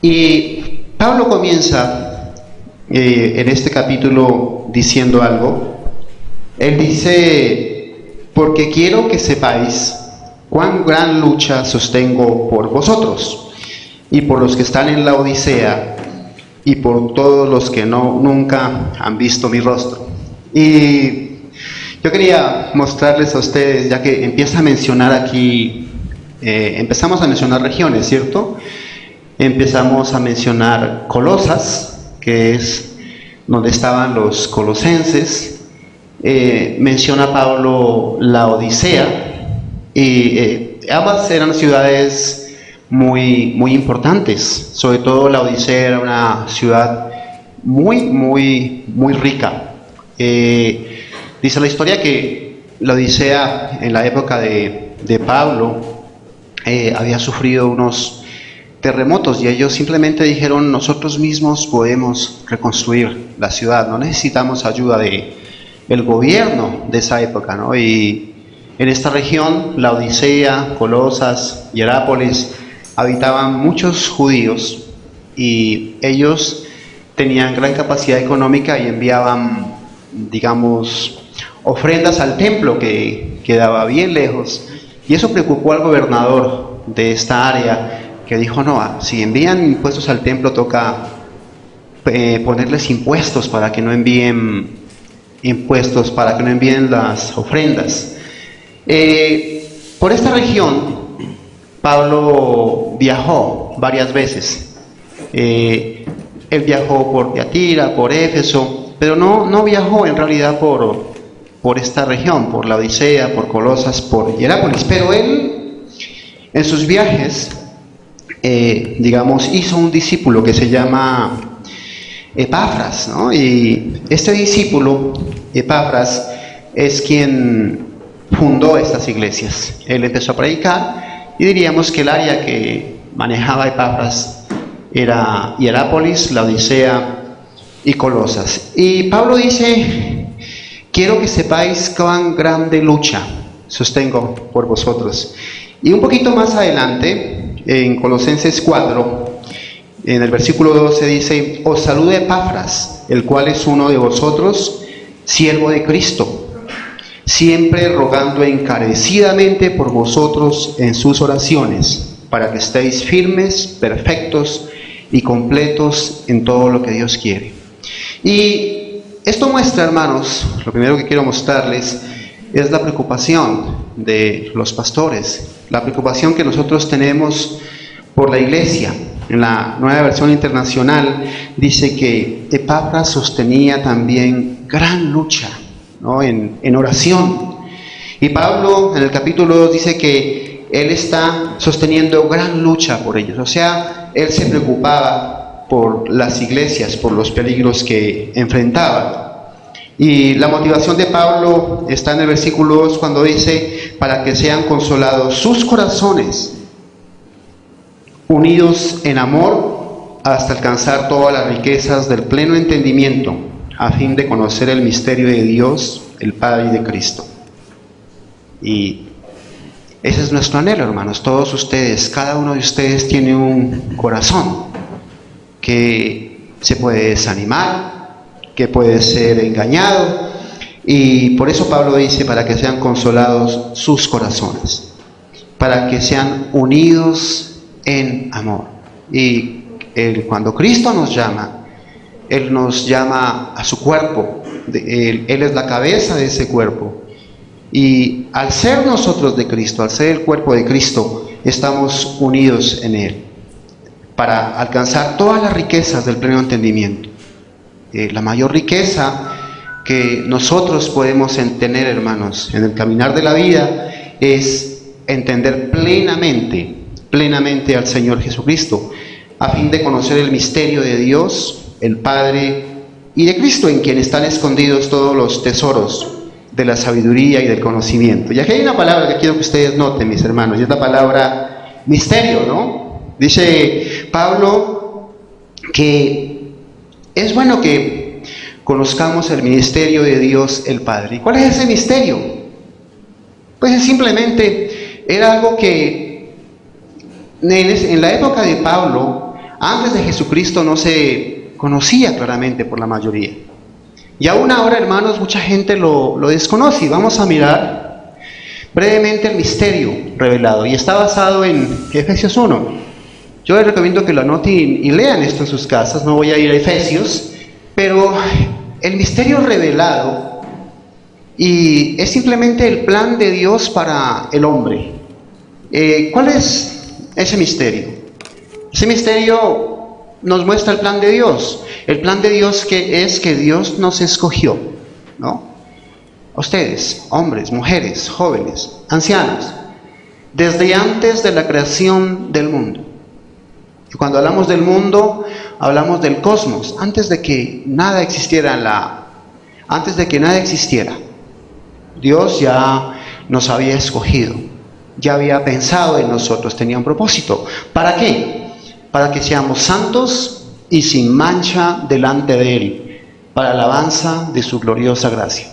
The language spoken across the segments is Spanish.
Y Pablo comienza en este capítulo diciendo algo. Él dice: porque quiero que sepáis cuán gran lucha sostengo por vosotros y por los que están en la Odisea y por todos los que nunca han visto mi rostro. Y yo quería mostrarles a ustedes, ya que empieza a mencionar aquí, empezamos a mencionar regiones, ¿cierto? Empezamos a mencionar Colosas, que es donde estaban los colosenses. Menciona Pablo la Odisea, y ambas eran ciudades muy importantes. Sobre todo la Odisea era una ciudad muy rica. Dice la historia que la Odisea, en la época de Pablo, había sufrido unos terremotos, y ellos simplemente dijeron: nosotros mismos podemos reconstruir la ciudad, no necesitamos ayuda del gobierno de esa época, ¿no? Y en esta región, la Odisea, Colosas, Hierápolis, habitaban muchos judíos, y ellos tenían gran capacidad económica y enviaban, digamos, ofrendas al templo que quedaba bien lejos, y eso preocupó al gobernador de esta área, que dijo: no, si envían impuestos al templo, toca ponerles impuestos para que no envíen las ofrendas. Por esta región Pablo viajó varias veces. Él viajó por Tiatira, por Éfeso, pero no viajó en realidad por esta región, por la Odisea, por Colosas, por Hierápolis. Pero él, en sus viajes, hizo un discípulo que se llama Epafras, ¿no? Y este discípulo, Epafras, es quien fundó estas iglesias. Él empezó a predicar, y diríamos que el área que manejaba Epafras era Hierápolis, la Odisea y Colosas. Y Pablo dice: quiero que sepáis cuán grande lucha sostengo por vosotros. Y un poquito más adelante, en Colosenses 4, en el versículo 12 dice: os saluda Epafras, el cual es uno de vosotros, siervo de Cristo, siempre rogando encarecidamente por vosotros en sus oraciones, para que estéis firmes, perfectos y completos en todo lo que Dios quiere. Y esto muestra, hermanos, lo primero que quiero mostrarles es la preocupación de los pastores, la preocupación que nosotros tenemos por la iglesia. En la Nueva Versión Internacional dice que Epafras sostenía también gran lucha, ¿no? en oración. Y Pablo en el capítulo 2 dice que él está sosteniendo gran lucha por ellos. O sea, él se preocupaba por las iglesias, por los peligros que enfrentaban. Y la motivación de Pablo está en el versículo 2, cuando dice: para que sean consolados sus corazones, unidos en amor, hasta alcanzar todas las riquezas del pleno entendimiento, a fin de conocer el misterio de Dios, el Padre, y de Cristo. Y ese es nuestro anhelo, hermanos. Todos ustedes, cada uno de ustedes tiene un corazón que se puede desanimar, que puede ser engañado, y por eso Pablo dice: para que sean consolados sus corazones, para que sean unidos en amor. Y cuando Cristo nos llama, Él nos llama a su cuerpo. Él es la cabeza de ese cuerpo, y al ser nosotros de Cristo, al ser el cuerpo de Cristo, estamos unidos en Él, para alcanzar todas las riquezas del pleno entendimiento. La mayor riqueza que nosotros podemos tener, hermanos, en el caminar de la vida, es entender plenamente al Señor Jesucristo, a fin de conocer el misterio de Dios, el Padre, y de Cristo, en quien están escondidos todos los tesoros de la sabiduría y del conocimiento. Y aquí hay una palabra que quiero que ustedes noten, mis hermanos, y es la palabra misterio, ¿no? Dice Pablo que es bueno que conozcamos el misterio de Dios el Padre. ¿Y cuál es ese misterio? Pues simplemente era algo que en la época de Pablo antes de Jesucristo no se conocía claramente por la mayoría. Y aún ahora, hermanos, mucha gente lo desconoce. Y vamos a mirar brevemente el misterio revelado. Y está basado en Efesios 1. Yo les recomiendo que lo anoten y lean esto en sus casas. No voy a ir a Efesios. Pero el misterio revelado y es simplemente el plan de Dios para el hombre. ¿Cuál es ese misterio? Ese misterio nos muestra el plan de Dios. El plan de Dios que es que Dios nos escogió, ¿no? A ustedes, hombres, mujeres, jóvenes, ancianos, desde antes de la creación del mundo. Y cuando hablamos del mundo, hablamos del cosmos, antes de que nada existiera Dios ya nos había escogido, ya había pensado en nosotros, tenía un propósito. ¿Para qué? Para que seamos santos y sin mancha delante de Él, para alabanza de su gloriosa gracia.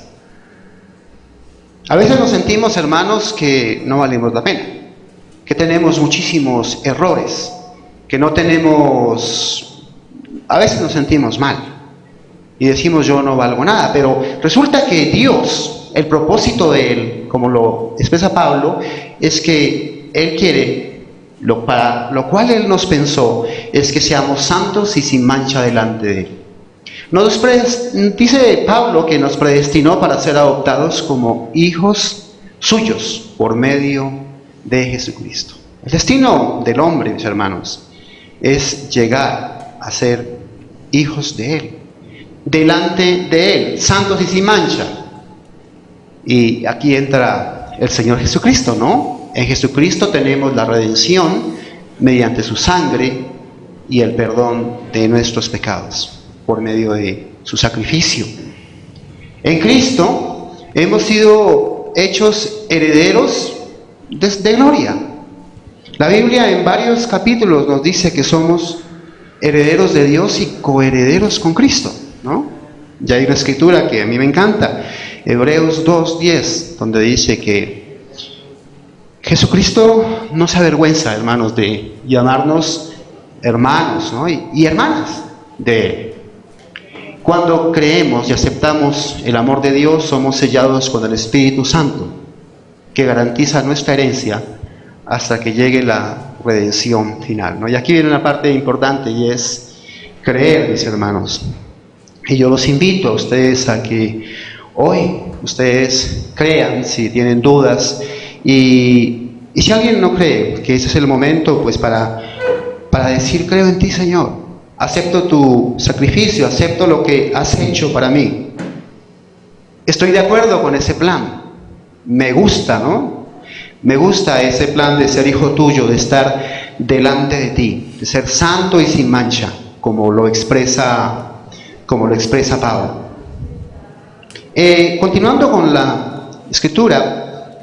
A veces nos sentimos, hermanos, que no valemos la pena, que tenemos muchísimos errores, que no tenemos... A veces nos sentimos mal y decimos yo no valgo nada, pero resulta que Dios, el propósito de Él, como lo expresa Pablo, es que Él quiere... Para lo cual Él nos pensó es que seamos santos y sin mancha delante de Él. Dice Pablo que nos predestinó para ser adoptados como hijos suyos por medio de Jesucristo. El destino del hombre, mis hermanos, es llegar a ser hijos de Él, delante de Él, santos y sin mancha. Y aquí entra el Señor Jesucristo, ¿no? En Jesucristo tenemos la redención mediante su sangre y el perdón de nuestros pecados por medio de su sacrificio. En Cristo hemos sido hechos herederos de gloria. La Biblia en varios capítulos nos dice que somos herederos de Dios y coherederos con Cristo, ¿no? Ya hay una escritura que a mí me encanta, Hebreos 2:10, donde dice que Jesucristo no se avergüenza, hermanos, de llamarnos hermanos, ¿no? y hermanas de Él. Cuando creemos y aceptamos el amor de Dios, somos sellados con el Espíritu Santo, que garantiza nuestra herencia hasta que llegue la redención final, ¿no? Y aquí viene una parte importante y es creer, mis hermanos. Y yo los invito a ustedes a que hoy ustedes crean si tienen dudas. Y si alguien no cree que ese es el momento, pues para decir, creo en ti, Señor, acepto tu sacrificio, acepto lo que has hecho para mí, estoy de acuerdo con ese plan, me gusta, ¿no? Me gusta ese plan de ser hijo tuyo, de estar delante de ti, de ser santo y sin mancha, como lo expresa Pablo. Continuando con la escritura,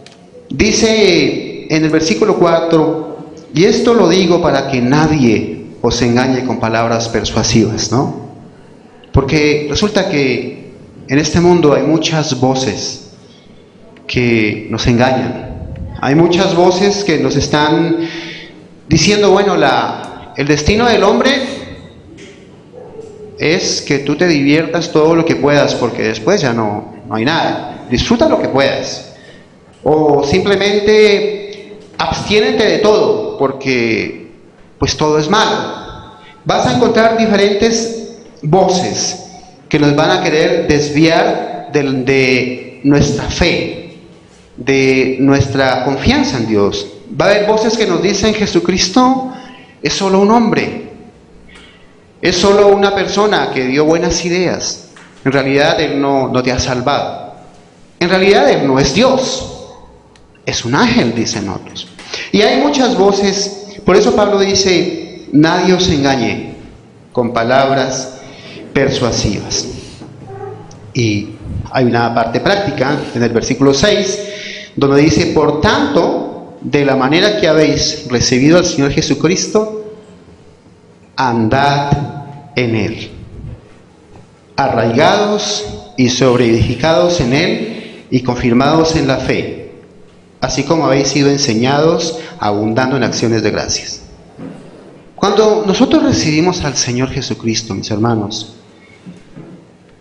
dice en el versículo 4, y esto lo digo para que nadie os engañe con palabras persuasivas, ¿no? Porque resulta que en este mundo hay muchas voces que nos engañan. Hay muchas voces que nos están diciendo, bueno, el destino del hombre es que tú te diviertas todo lo que puedas, porque después ya no hay nada. Disfruta lo que puedas. O simplemente abstiénete de todo, porque pues todo es malo. Vas a encontrar diferentes voces que nos van a querer desviar de nuestra fe, de nuestra confianza en Dios. Va a haber voces que nos dicen Jesucristo es solo un hombre, es solo una persona que dio buenas ideas. En realidad Él no te ha salvado. En realidad Él no es Dios. Es un ángel, dicen otros. Y hay muchas voces, por eso Pablo dice, nadie os engañe con palabras persuasivas. Y hay una parte práctica en el versículo 6, donde dice, por tanto, de la manera que habéis recibido al Señor Jesucristo, andad en Él, arraigados y sobreedificados en Él y confirmados en la fe, así como habéis sido enseñados, abundando en acciones de gracias. Cuando nosotros recibimos al Señor Jesucristo, mis hermanos,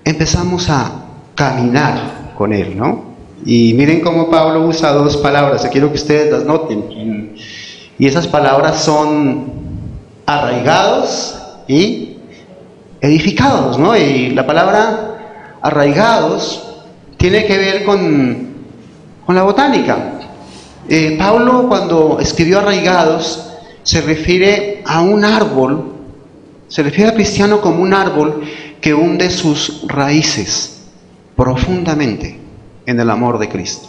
empezamos a caminar con Él, ¿no? Y miren cómo Pablo usa dos palabras, yo quiero que ustedes las noten. Y esas palabras son arraigados y edificados, ¿no? Y la palabra arraigados tiene que ver con la botánica. Pablo, cuando escribió arraigados, se refiere a un árbol, se refiere al cristiano como un árbol que hunde sus raíces profundamente en el amor de Cristo.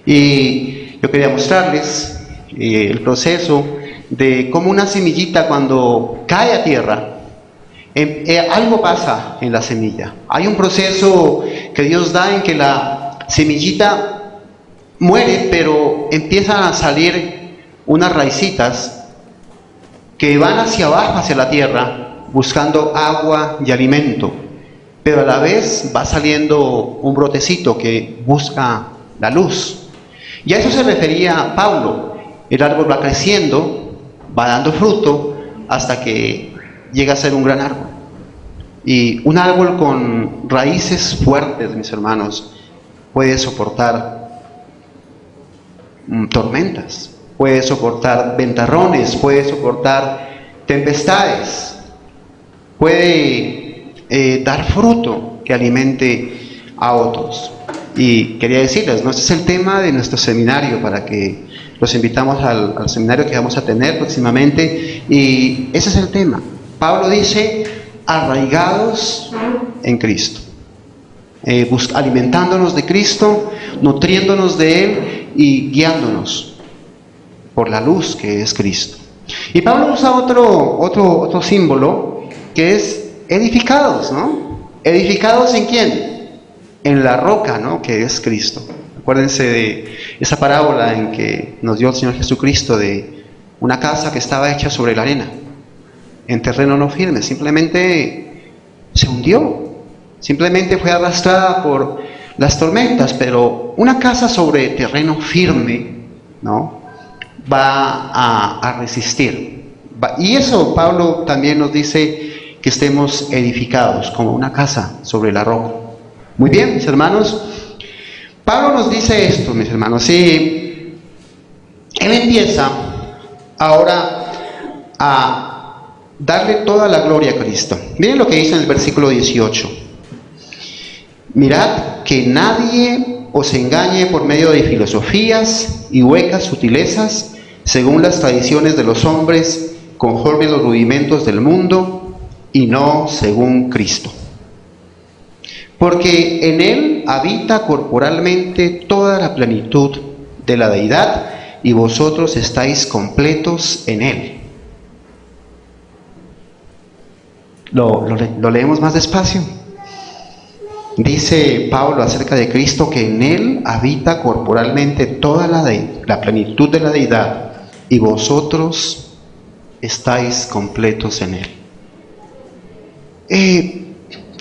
Y yo quería mostrarles el proceso de cómo una semillita, cuando cae a tierra, algo pasa en la semilla. Hay un proceso que Dios da en que la semillita muere, pero empiezan a salir unas raicitas que van hacia abajo, hacia la tierra, buscando agua y alimento, pero a la vez va saliendo un brotecito que busca la luz. Y a eso se refería Pablo. El árbol va creciendo, va dando fruto, hasta que llega a ser un gran árbol. Y un árbol con raíces fuertes, mis hermanos, puede soportar tormentas, puede soportar ventarrones, puede soportar tempestades, puede dar fruto que alimente a otros. Y quería decirles, ¿no? Este es el tema de nuestro seminario, para que los invitamos al seminario que vamos a tener próximamente, y ese es el tema. Pablo dice, arraigados en Cristo, alimentándonos de Cristo, nutriéndonos de Él y guiándonos por la luz que es Cristo. Y Pablo usa otro símbolo, que es edificados, ¿no? ¿Edificados en quién? En la roca, ¿no? Que es Cristo. Acuérdense de esa parábola en que nos dio el Señor Jesucristo de una casa que estaba hecha sobre la arena, en terreno no firme. Simplemente se hundió, simplemente fue arrastrada por las tormentas. Pero una casa sobre terreno firme, ¿no?, va a resistir. Y eso Pablo también nos dice, que estemos edificados como una casa sobre la roca. Muy bien, mis hermanos, Pablo nos dice esto, mis hermanos, y él empieza ahora a darle toda la gloria a Cristo. Miren lo que dice en el versículo 18. Mirad que nadie os engañe por medio de filosofías y huecas sutilezas, según las tradiciones de los hombres, conforme a los rudimentos del mundo, y no según Cristo. Porque en Él habita corporalmente toda la plenitud de la deidad, y vosotros estáis completos en Él. Lo leemos más despacio. Dice Pablo acerca de Cristo que en Él habita corporalmente toda la plenitud de la deidad, y vosotros estáis completos en Él.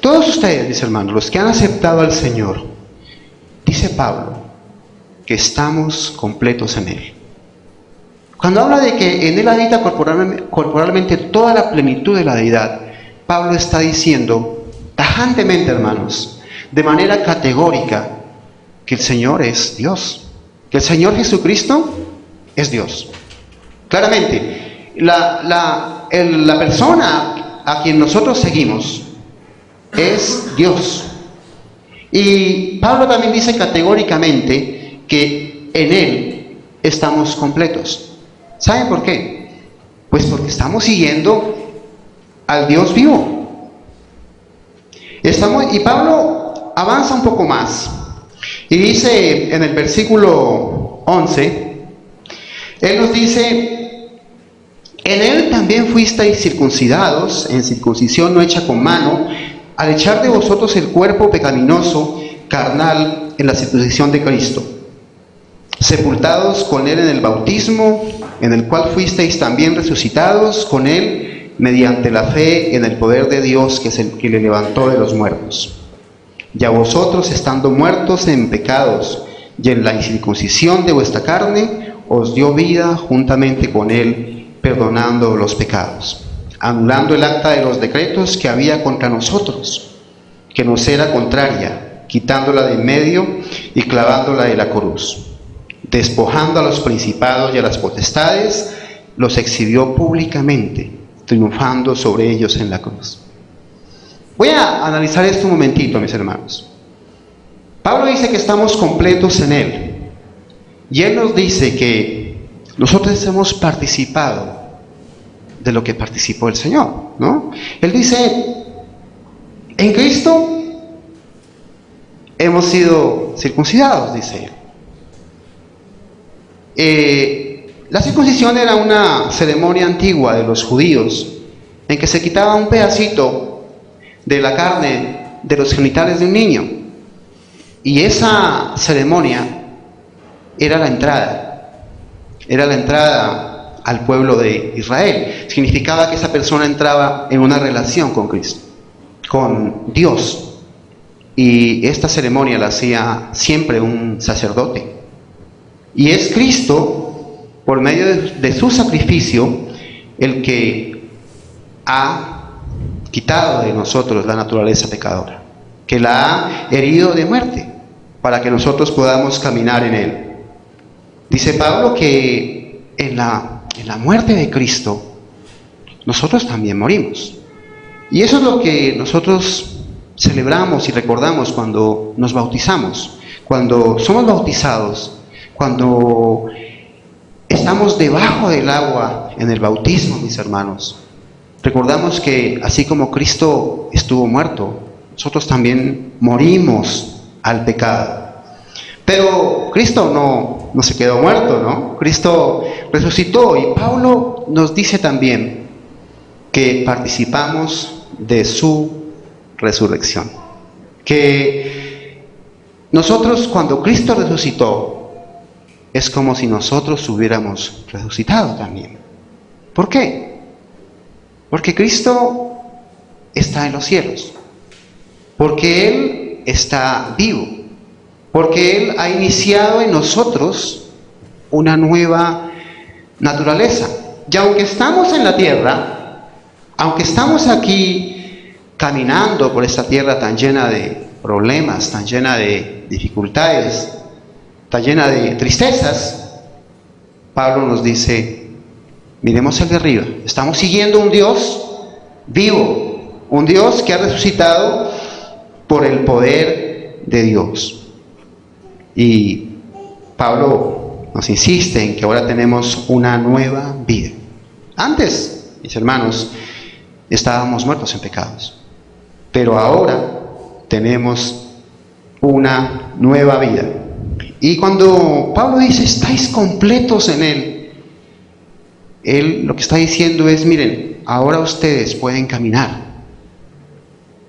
Todos ustedes, mis hermanos, los que han aceptado al Señor, dice Pablo, que estamos completos en Él. Cuando habla de que en Él habita corporalmente toda la plenitud de la deidad, Pablo está diciendo tajantemente, hermanos, de manera categórica, que el Señor es Dios, que el Señor Jesucristo es Dios. Claramente, la persona a quien nosotros seguimos es Dios. Y Pablo también dice categóricamente que en Él estamos completos. ¿Saben por qué? Pues porque estamos siguiendo al Dios vivo. Y Pablo avanza un poco más y dice en el versículo 11, él nos dice: en Él también fuisteis circuncidados, en circuncisión no hecha con mano, al echar de vosotros el cuerpo pecaminoso, carnal, en la circuncisión de Cristo, sepultados con Él en el bautismo, en el cual fuisteis también resucitados con Él, mediante la fe en el poder de Dios, que es el que le levantó de los muertos. Y a vosotros, estando muertos en pecados y en la incircuncisión de vuestra carne, os dio vida juntamente con Él, perdonando los pecados, anulando el acta de los decretos que había contra nosotros, que nos era contraria, quitándola de en medio y clavándola de la cruz. Despojando a los principados y a las potestades, los exhibió públicamente, triunfando sobre ellos en la cruz. Voy a analizar esto un momentito, mis hermanos. Pablo dice que estamos completos en Él. Y Él nos dice que nosotros hemos participado de lo que participó el Señor, ¿no? Él dice, en Cristo hemos sido circuncidados, dice Él. La circuncisión era una ceremonia antigua de los judíos en que se quitaba un pedacito de la carne de los genitales de un niño, y esa ceremonia era la entrada al pueblo de Israel. Significaba que esa persona entraba en una relación con Cristo, con Dios, y esta ceremonia la hacía siempre un sacerdote. Y es Cristo, por medio de su sacrificio, el que ha quitado de nosotros la naturaleza pecadora, que la ha herido de muerte, para que nosotros podamos caminar en Él. Dice Pablo que en la muerte de Cristo, nosotros también morimos. Y eso es lo que nosotros celebramos y recordamos cuando nos bautizamos, cuando somos bautizados, cuando estamos debajo del agua en el bautismo, mis hermanos. Recordamos que así como Cristo estuvo muerto, nosotros también morimos al pecado. Pero Cristo no se quedó muerto, ¿no? Cristo resucitó, y Pablo nos dice también que participamos de su resurrección. Que nosotros, cuando Cristo resucitó, es como si nosotros hubiéramos resucitado también. ¿Por qué? Porque Cristo está en los cielos, porque Él está vivo, porque Él ha iniciado en nosotros una nueva naturaleza. Y aunque estamos en la tierra, aunque estamos aquí caminando por esta tierra tan llena de problemas, tan llena de dificultades, tan llena de tristezas, Pablo nos dice, miremos el de arriba. Estamos siguiendo un Dios vivo, un Dios que ha resucitado por el poder de Dios. Y Pablo nos insiste en que ahora tenemos una nueva vida. Antes, mis hermanos, estábamos muertos en pecados, pero ahora tenemos una nueva vida. Y cuando Pablo dice, estáis completos en Él lo que está diciendo es, miren, ahora ustedes pueden caminar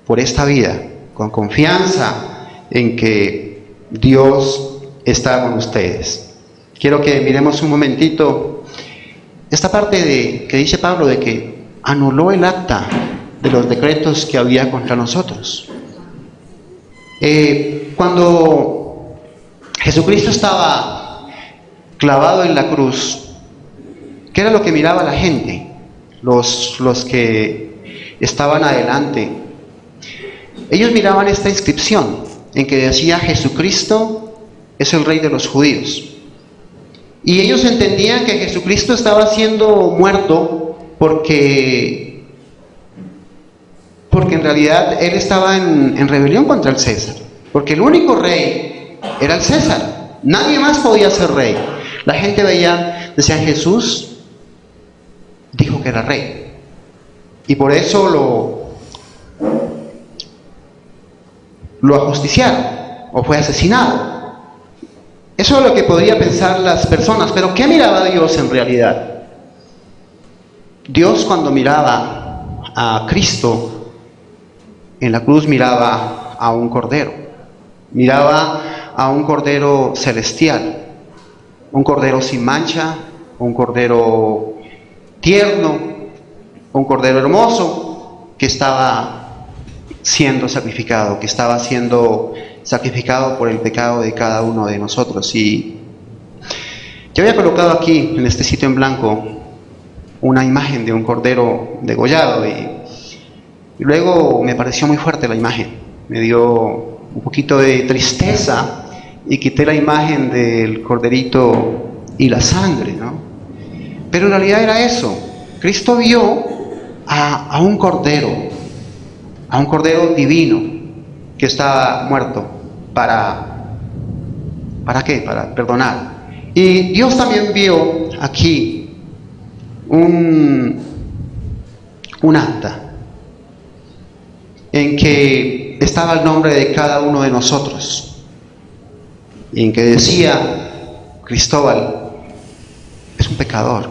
por esta vida con confianza en que Dios está con ustedes. Quiero que miremos un momentito esta parte que dice Pablo, de que anuló el acta de los decretos que había contra nosotros. Cuando Jesucristo estaba clavado en la cruz, ¿qué era lo que miraba la gente? Los que estaban adelante. Ellos miraban esta inscripción en que decía, Jesucristo es el Rey de los judíos. Y ellos entendían que Jesucristo estaba siendo muerto porque en realidad Él estaba en rebelión contra el César. Porque el único rey era el César. Nadie más podía ser rey. La gente decían, Jesús dijo que era rey. Y por eso lo ajusticiaron o fue asesinado. Eso es lo que podría pensar las personas. Pero ¿qué miraba Dios en realidad? Dios, cuando miraba a Cristo en la cruz, miraba a un cordero. Miraba a un cordero celestial, un cordero sin mancha, un cordero tierno, un cordero hermoso que estaba siendo sacrificado, por el pecado de cada uno de nosotros. Y yo había colocado aquí, en este sitio en blanco, una imagen de un cordero degollado y luego me pareció muy fuerte la imagen, me dio un poquito de tristeza y quité la imagen del corderito y la sangre, ¿no? Pero en realidad era eso. Cristo vio a un cordero divino que estaba muerto ¿para qué? Para perdonar. Y Dios también vio aquí un acta en que estaba el nombre de cada uno de nosotros y en que decía: Cristóbal es un pecador,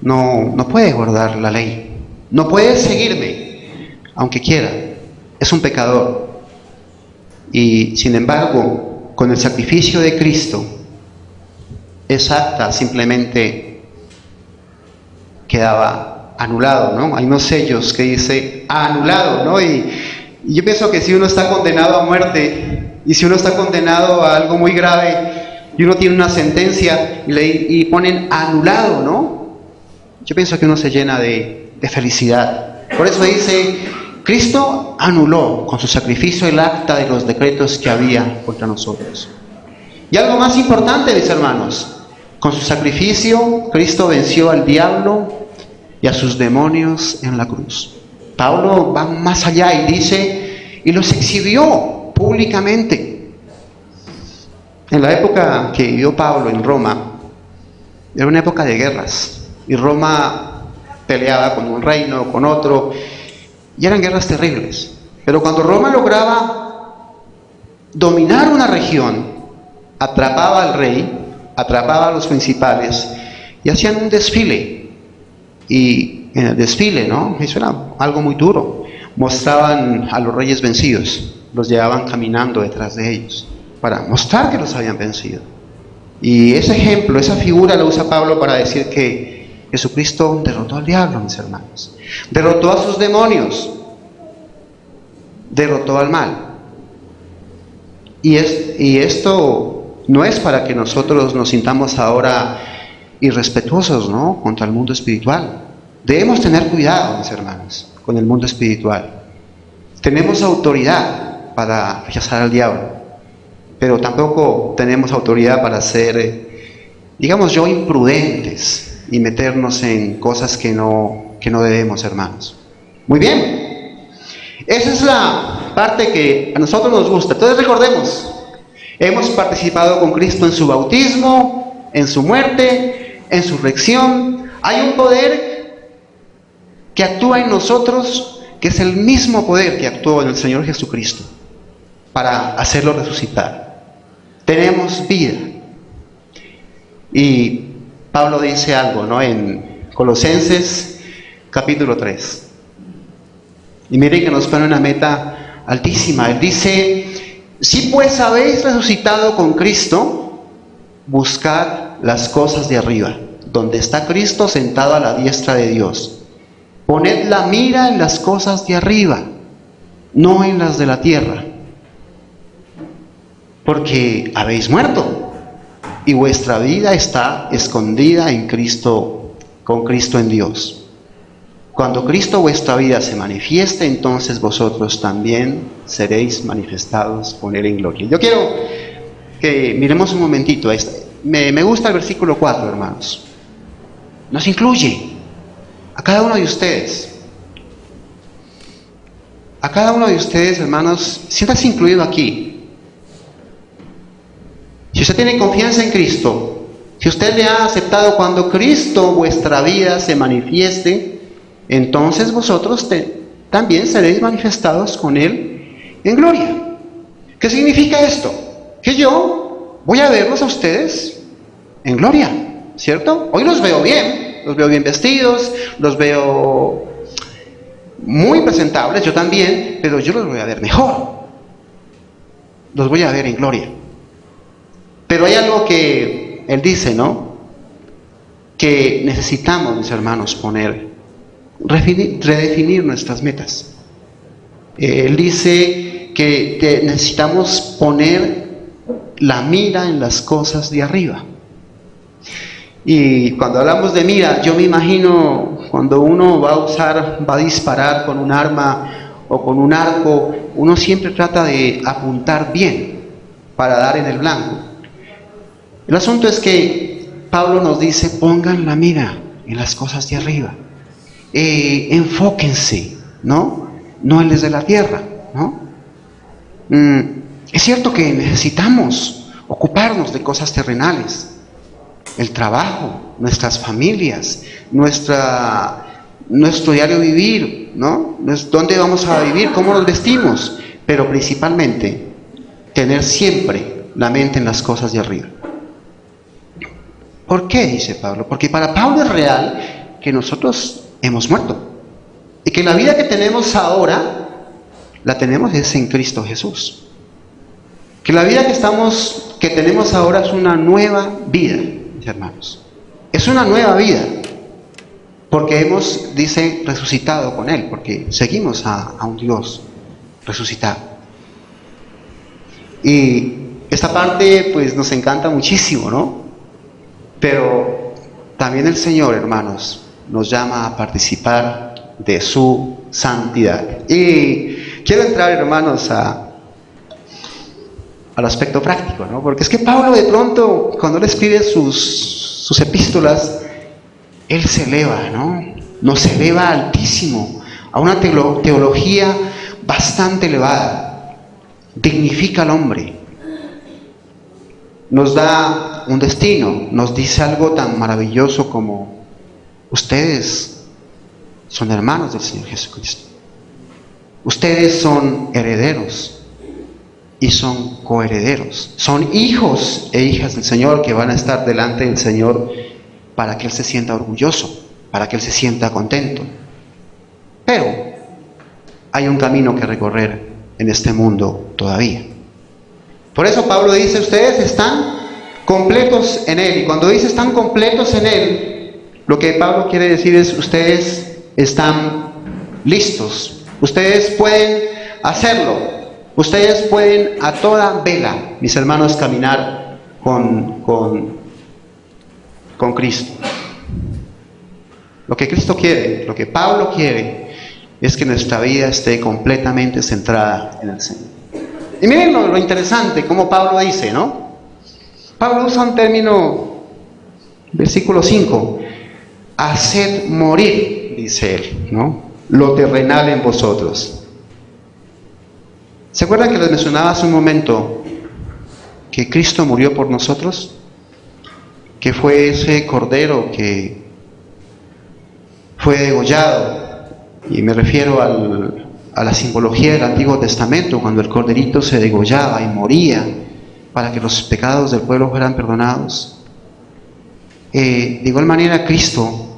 no puede guardar la ley, no puede seguirme aunque quiera, es un pecador. Y sin embargo, con el sacrificio de Cristo, esa acta simplemente quedaba anulado, ¿no? Hay unos sellos que dice anulado, ¿no? Y yo pienso que si uno está condenado a muerte y si uno está condenado a algo muy grave y uno tiene una sentencia y ponen anulado, ¿no? Yo pienso que uno se llena de felicidad. Por eso dice: Cristo anuló con su sacrificio el acta de los decretos que había contra nosotros. Y algo más importante, mis hermanos, con su sacrificio Cristo venció al diablo y a sus demonios en la cruz. Pablo va más allá y dice, y los exhibió públicamente. En la época que vivió Pablo en Roma, era una época de guerras, y Roma peleaba con un reino, con otro, y eran guerras terribles. Pero cuando Roma lograba dominar una región, atrapaba al rey, atrapaba a los principales y hacían un desfile. Y en el desfile, ¿no? Eso era algo muy duro. Mostraban a los reyes vencidos, los llevaban caminando detrás de ellos para mostrar que los habían vencido. Y ese ejemplo, esa figura la usa Pablo para decir que Jesucristo derrotó al diablo, mis hermanos. Derrotó a sus demonios. Derrotó al mal. Y esto no es para que nosotros nos sintamos ahora irrespetuosos, ¿no?, contra el mundo espiritual. Debemos tener cuidado, mis hermanos, con el mundo espiritual. Tenemos autoridad para rechazar al diablo, pero tampoco tenemos autoridad para ser, imprudentes y meternos en cosas que no debemos, hermanos. Muy bien. Esa es la parte que a nosotros nos gusta. Entonces recordemos, hemos participado con Cristo en su bautismo, en su muerte, en su resurrección. Hay un poder que actúa en nosotros, que es el mismo poder que actuó en el Señor Jesucristo para hacerlo resucitar. Tenemos vida. Y Pablo dice algo, ¿no?, en Colosenses capítulo 3. Y miren que nos pone una meta altísima. Él dice: si pues habéis resucitado con Cristo, buscad las cosas de arriba, donde está Cristo sentado a la diestra de Dios. Poned la mira en las cosas de arriba, no en las de la tierra. Porque habéis muerto y vuestra vida está escondida en Cristo, con Cristo en Dios. Cuando Cristo vuestra vida se manifieste, entonces vosotros también seréis manifestados con Él en gloria. Yo quiero que miremos un momentito. Me gusta el versículo 4, hermanos. Nos incluye a cada uno de ustedes. A cada uno de ustedes, hermanos, siéntase incluido aquí. Si usted tiene confianza en Cristo, si usted le ha aceptado, cuando Cristo vuestra vida se manifieste, entonces vosotros también seréis manifestados con Él en gloria. ¿Qué significa esto? Que yo voy a verlos a ustedes en gloria, ¿cierto? Hoy los veo bien vestidos, los veo muy presentables, yo también, pero yo los voy a ver mejor. Los voy a ver en gloria. Pero hay algo que él dice, ¿no?, que necesitamos, mis hermanos, redefinir nuestras metas. Él dice que necesitamos poner la mira en las cosas de arriba. Y cuando hablamos de mira, yo me imagino cuando uno va a disparar con un arma o con un arco, uno siempre trata de apuntar bien para dar en el blanco. El asunto es que Pablo nos dice, pongan la mira en las cosas de arriba. Enfóquense, ¿no? No en las de la tierra, ¿no? Es cierto que necesitamos ocuparnos de cosas terrenales. El trabajo, nuestras familias, nuestro diario vivir, ¿no? ¿Dónde vamos a vivir? ¿Cómo nos vestimos? Pero principalmente, tener siempre la mente en las cosas de arriba. ¿Por qué? Dice Pablo. Porque para Pablo es real que nosotros hemos muerto. Y que la vida que tenemos ahora, la tenemos es en Cristo Jesús. Que la vida que tenemos ahora es una nueva vida, mis hermanos. Es una nueva vida. Porque hemos, dice, resucitado con Él. Porque seguimos a un Dios resucitado. Y esta parte pues nos encanta muchísimo, ¿no? Pero también el Señor, hermanos, nos llama a participar de su santidad. Y quiero entrar, hermanos, al aspecto práctico, ¿no? Porque es que Pablo de pronto, cuando él escribe sus epístolas, él se eleva, ¿no? Nos eleva altísimo, a una teología bastante elevada. Dignifica al hombre. Nos da un destino, nos dice algo tan maravilloso como ustedes son hermanos del Señor Jesucristo. Ustedes son herederos y son coherederos. Son hijos e hijas del Señor que van a estar delante del Señor para que Él se sienta orgulloso, para que Él se sienta contento. Pero hay un camino que recorrer en este mundo todavía. Por eso Pablo dice, ustedes están completos en Él. Y cuando dice están completos en Él, lo que Pablo quiere decir es, ustedes están listos. Ustedes pueden hacerlo. Ustedes pueden a toda vela, mis hermanos, caminar con Cristo. Lo que Cristo quiere, lo que Pablo quiere, es que nuestra vida esté completamente centrada en el Señor. Y miren lo interesante, como Pablo dice, ¿no? Pablo usa un término, versículo 5, haced morir, dice él, ¿no? Lo terrenal en vosotros. ¿Se acuerdan que les mencionaba hace un momento que Cristo murió por nosotros? Que fue ese cordero que fue degollado. Y me refiero a la simbología del Antiguo Testamento, cuando el corderito se degollaba y moría para que los pecados del pueblo fueran perdonados. De igual manera, Cristo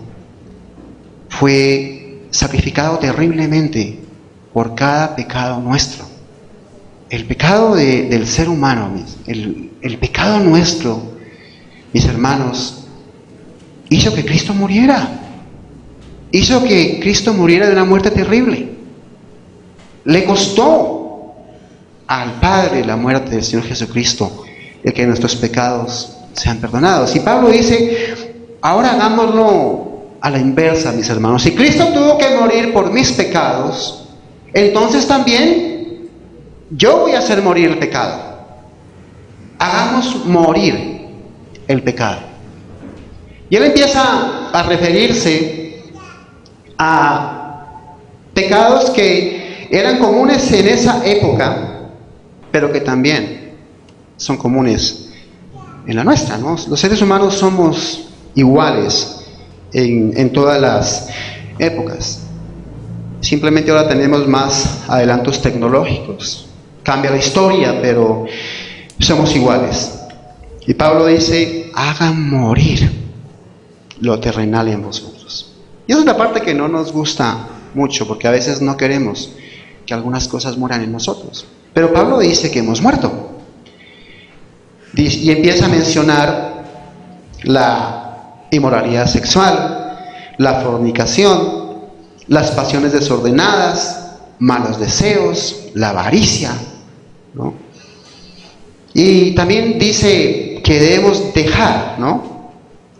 fue sacrificado terriblemente por cada pecado nuestro. El pecado del ser humano, el pecado nuestro, mis hermanos, hizo que Cristo muriera. Hizo que Cristo muriera de una muerte terrible. Le costó al Padre la muerte del Señor Jesucristo, el que nuestros pecados sean perdonados. Y Pablo dice, ahora hagámoslo a la inversa, mis hermanos. Si Cristo tuvo que morir por mis pecados, entonces también yo voy a hacer morir el pecado. Hagamos morir el pecado. Y él empieza a referirse a pecados que eran comunes en esa época, pero que también son comunes en la nuestra, ¿no? Los seres humanos somos iguales en todas las épocas. Simplemente ahora tenemos más adelantos tecnológicos. Cambia la historia, pero somos iguales. Y Pablo dice, hagan morir lo terrenal en vosotros. Y esa es la parte que no nos gusta mucho, porque a veces no queremos que algunas cosas mueran en nosotros. Pero Pablo dice que hemos muerto. Y empieza a mencionar la inmoralidad sexual, la fornicación, las pasiones desordenadas, malos deseos, la avaricia, ¿no? Y también dice que debemos dejar, ¿no?,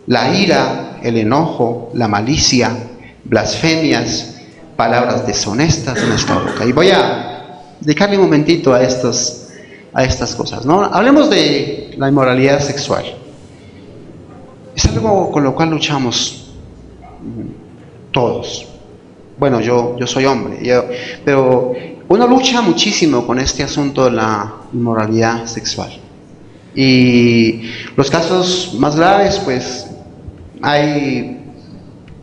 la ira, el enojo, la malicia, blasfemias, palabras deshonestas en nuestra boca. Y voy a dedicarle un momentito a estas cosas, ¿no? Hablemos de la inmoralidad sexual. Es algo con lo cual luchamos todos. Bueno, yo soy hombre, pero uno lucha muchísimo con este asunto de la inmoralidad sexual. Y los casos más graves, pues, hay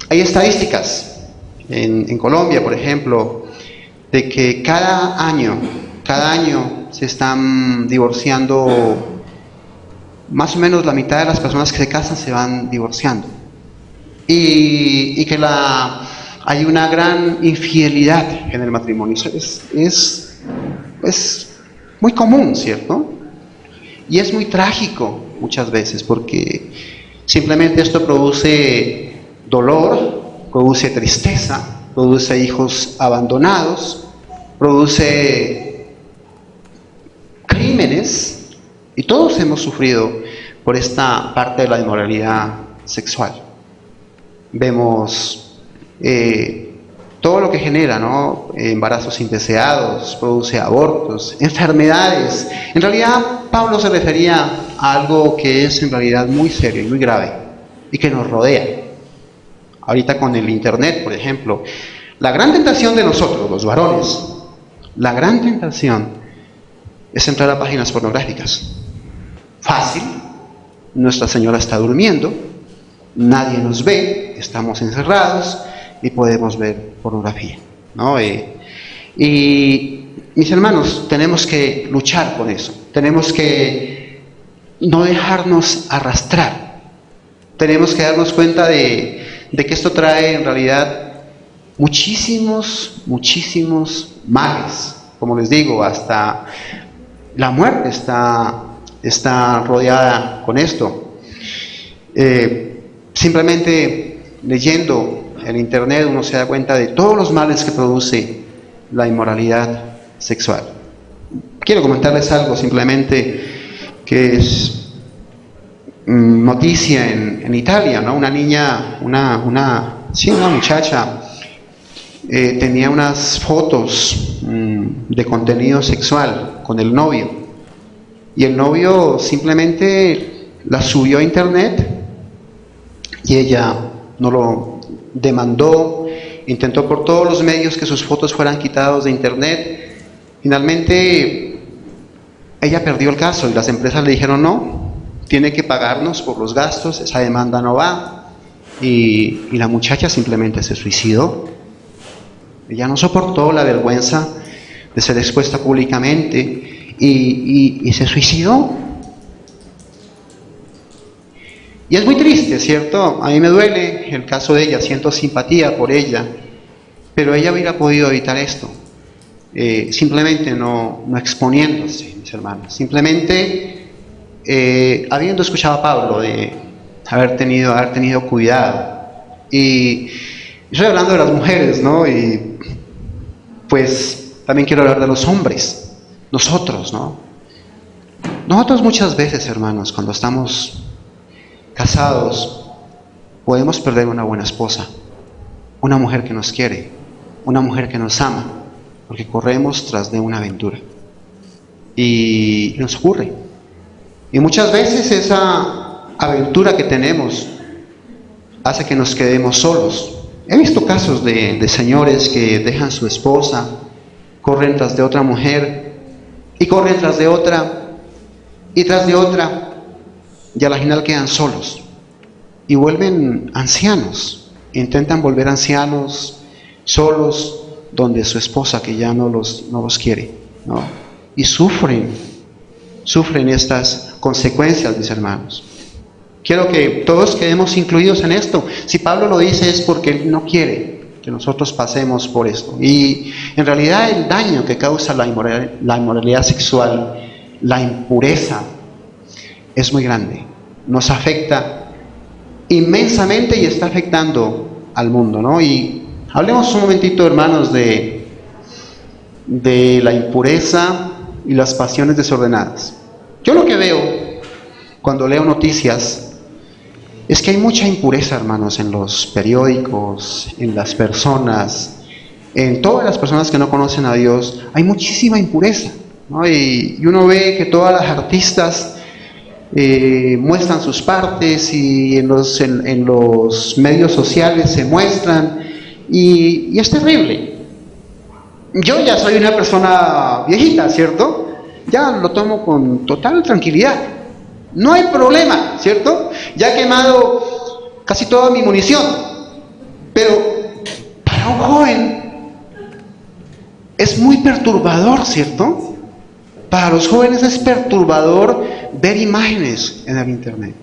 estadísticas en Colombia, por ejemplo, de que cada año se están divorciando, más o menos la mitad de las personas que se casan se van divorciando. Y que hay una gran infidelidad en el matrimonio. Es muy común, ¿cierto? Y es muy trágico muchas veces, porque simplemente esto produce dolor, produce tristeza, produce hijos abandonados, produce crímenes, y todos hemos sufrido por esta parte de la inmoralidad sexual. Vemos todo lo que genera, ¿no? Embarazos indeseados, produce abortos, enfermedades. En realidad, Pablo se refería a algo que es en realidad muy serio y muy grave y que nos rodea. Ahorita con el internet, por ejemplo, la gran tentación de nosotros, los varones, la gran tentación es entrar a páginas pornográficas. Fácil, nuestra señora está durmiendo, nadie nos ve, estamos encerrados y podemos ver pornografía, ¿no? Y mis hermanos, tenemos que luchar con eso, tenemos que no dejarnos arrastrar, tenemos que darnos cuenta de que esto trae en realidad muchísimos males. Como les digo, hasta la muerte está rodeada con esto. Simplemente leyendo en internet uno se da cuenta de todos los males que produce la inmoralidad sexual. Quiero comentarles algo simplemente que es noticia en Italia, ¿no? Una niña, una muchacha tenía unas fotos de contenido sexual con el novio, y el novio simplemente las subió a internet y ella no lo demandó, intentó por todos los medios que sus fotos fueran quitadas de internet. Finalmente ella perdió el caso y las empresas le dijeron no, tiene que pagarnos por los gastos, esa demanda no va, y la muchacha simplemente se suicidó. Ella no soportó la vergüenza de ser expuesta públicamente y se suicidó. Y es muy triste, ¿cierto? A mí me duele el caso de ella, siento simpatía por ella, pero ella hubiera podido evitar esto, simplemente no exponiéndose, mis hermanos, simplemente habiendo escuchado a Pablo de haber tenido cuidado. Y estoy hablando de las mujeres, ¿no? Y pues también quiero hablar de los hombres, nosotros, ¿no? Nosotros muchas veces, hermanos, cuando estamos casados, podemos perder una buena esposa, una mujer que nos quiere, una mujer que nos ama, porque corremos tras de una aventura. Y nos ocurre. Y muchas veces esa aventura que tenemos hace que nos quedemos solos. He visto casos de señores que dejan su esposa, corren tras de otra mujer, y corren tras de otra, y tras de otra, y a la final quedan solos y vuelven ancianos, intentan volver ancianos solos donde su esposa que ya no los quiere, ¿no? Y sufren estas consecuencias, mis hermanos. Quiero que todos quedemos incluidos en esto. Si Pablo lo dice es porque él no quiere que nosotros pasemos por esto. Y en realidad el daño que causa la inmoralidad sexual, la impureza, es muy grande, nos afecta inmensamente y está afectando al mundo, ¿no? Y hablemos un momentito, hermanos, de la impureza y las pasiones desordenadas. Yo lo que veo cuando leo noticias es que hay mucha impureza, hermanos, en los periódicos, en las personas, en todas las personas que no conocen a Dios, hay muchísima impureza, ¿no? Y uno ve que todas las artistas muestran sus partes y en los medios sociales se muestran y es terrible. Yo ya soy una persona viejita, ¿cierto? Ya lo tomo con total tranquilidad. No hay problema, ¿cierto? Ya he quemado casi toda mi munición. Pero para un joven es muy perturbador, ¿cierto? Para los jóvenes es perturbador ver imágenes en el internet.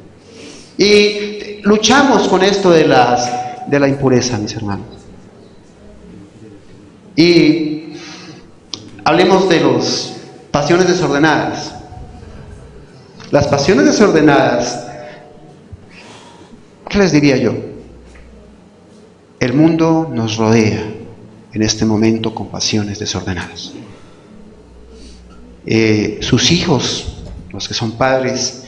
Y luchamos con esto de la impureza, mis hermanos. Y hablemos de las pasiones desordenadas. Las pasiones desordenadas, ¿qué les diría yo? El mundo nos rodea en este momento con pasiones desordenadas. Sus hijos, los que son padres,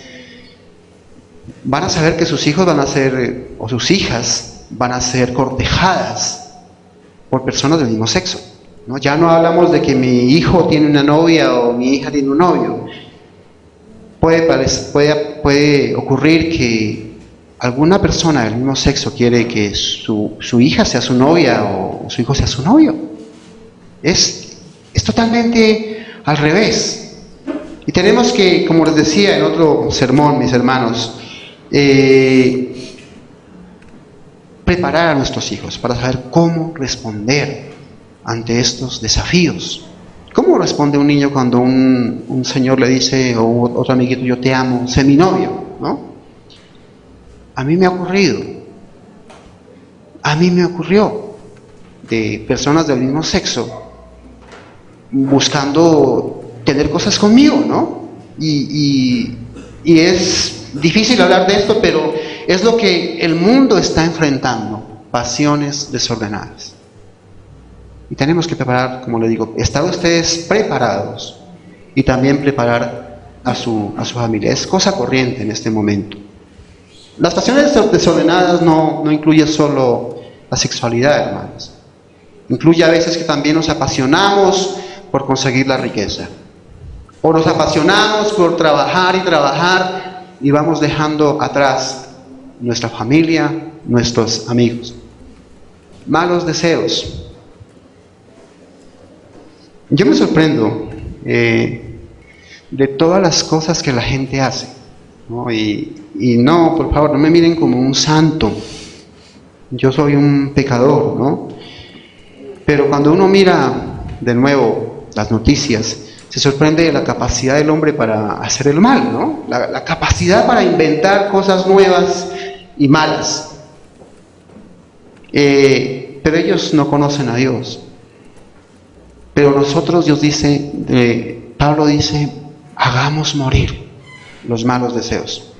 van a saber que sus hijos van a ser, o sus hijas, van a ser cortejadas por personas del mismo sexo, ¿no? Ya no hablamos de que mi hijo tiene una novia o mi hija tiene un novio. Puede ocurrir que alguna persona del mismo sexo quiere que su hija sea su novia o su hijo sea su novio. Es totalmente al revés. Y tenemos que, como les decía en otro sermón, mis hermanos, preparar a nuestros hijos para saber cómo responder ante estos desafíos. ¿Cómo responde un niño cuando un señor le dice, o otro amiguito, yo te amo, sé mi novio, ¿no? A mí me ha ocurrió de personas del mismo sexo buscando tener cosas conmigo, ¿no? Y es difícil hablar de esto, pero es lo que el mundo está enfrentando, pasiones desordenadas. Y tenemos que preparar, como le digo, estar ustedes preparados y también preparar a su familia. Es cosa corriente en este momento. Las pasiones desordenadas no incluyen solo la sexualidad, hermanos. Incluye a veces que también nos apasionamos por conseguir la riqueza. O nos apasionamos por trabajar y vamos dejando atrás nuestra familia, nuestros amigos. Malos deseos. Yo me sorprendo de todas las cosas que la gente hace, ¿no? Y no, por favor, no me miren como un santo. Yo soy un pecador, ¿no? Pero cuando uno mira de nuevo las noticias, se sorprende de la capacidad del hombre para hacer el mal, ¿no? La capacidad para inventar cosas nuevas y malas. Pero ellos no conocen a Dios. Pero nosotros, Dios dice, Pablo dice, hagamos morir los malos deseos.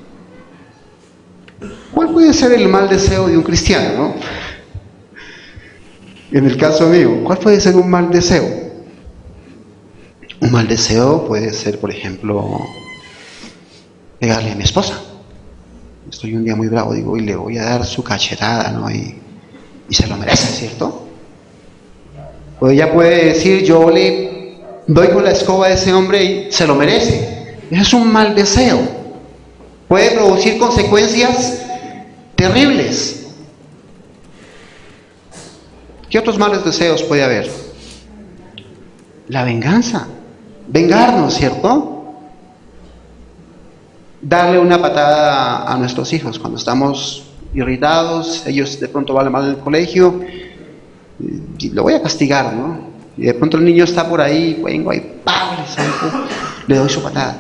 ¿Cuál puede ser el mal deseo de un cristiano, no? En el caso mío, ¿cuál puede ser un mal deseo? Un mal deseo puede ser, por ejemplo, pegarle a mi esposa. Estoy un día muy bravo, digo, y le voy a dar su cachetada, ¿no? Y se lo merece, ¿cierto? O ella puede decir, yo le doy con la escoba a ese hombre y se lo merece. Eso es un mal deseo. Puede producir consecuencias terribles. ¿Qué otros malos deseos puede haber? La venganza. Vengarnos, ¿cierto? Darle una patada a nuestros hijos cuando estamos irritados, ellos de pronto van mal en el colegio, y lo voy a castigar, ¿no? Y de pronto el niño está por ahí, vengo ahí, ¡pam!, le doy su patada.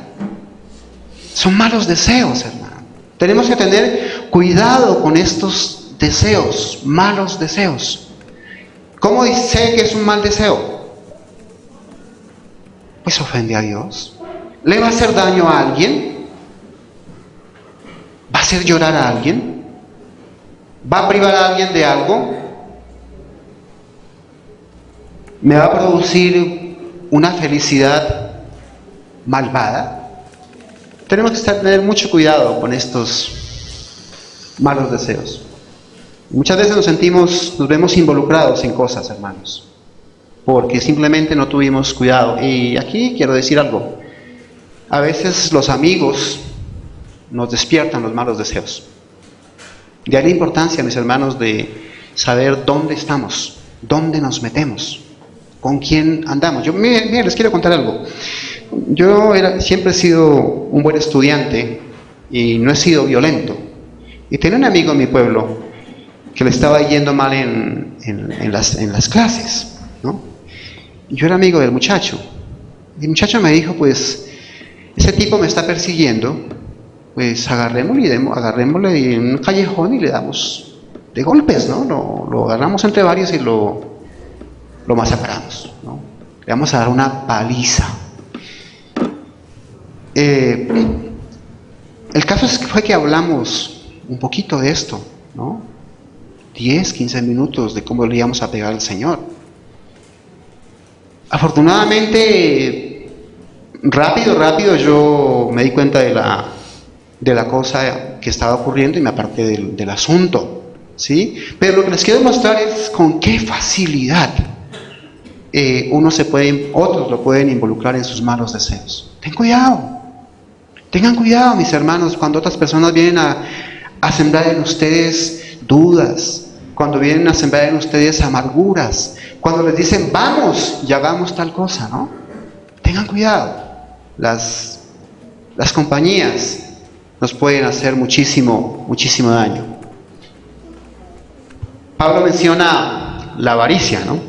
Son malos deseos, hermano. Tenemos que tener cuidado con estos deseos, malos deseos. ¿Cómo sé que es un mal deseo? Pues ofende a Dios. ¿Le va a hacer daño a alguien? ¿Va a hacer llorar a alguien? ¿Va a privar a alguien de algo? ¿Me va a producir una felicidad malvada? Tenemos que tener mucho cuidado con estos malos deseos. Muchas veces nos vemos involucrados en cosas, hermanos, porque simplemente no tuvimos cuidado. Y aquí quiero decir algo. A veces los amigos nos despiertan los malos deseos. De ahí la importancia, mis hermanos, de saber dónde estamos, dónde nos metemos, con quién andamos. Miren, les quiero contar algo. Yo siempre he sido un buen estudiante y no he sido violento. Y tenía un amigo en mi pueblo que le estaba yendo mal en las clases, ¿no? Yo era amigo del muchacho. Y el muchacho me dijo, pues, ese tipo me está persiguiendo, pues agarrémosle en un callejón y le damos de golpes, ¿no? Lo agarramos entre varios y lo masacramos, ¿no? Le vamos a dar una paliza. El caso fue que hablamos un poquito de esto, ¿no? 10, 15 minutos de cómo le íbamos a pegar al Señor. Afortunadamente, rápido yo me di cuenta de la cosa que estaba ocurriendo y me aparté del asunto, ¿sí? Pero lo que les quiero mostrar es con qué facilidad otros lo pueden involucrar en sus malos deseos. Tengan cuidado, mis hermanos, cuando otras personas vienen a sembrar en ustedes dudas, cuando vienen a sembrar en ustedes amarguras, cuando les dicen, vamos y hagamos tal cosa, ¿no? Tengan cuidado. Las compañías nos pueden hacer muchísimo daño. Pablo menciona la avaricia, ¿no?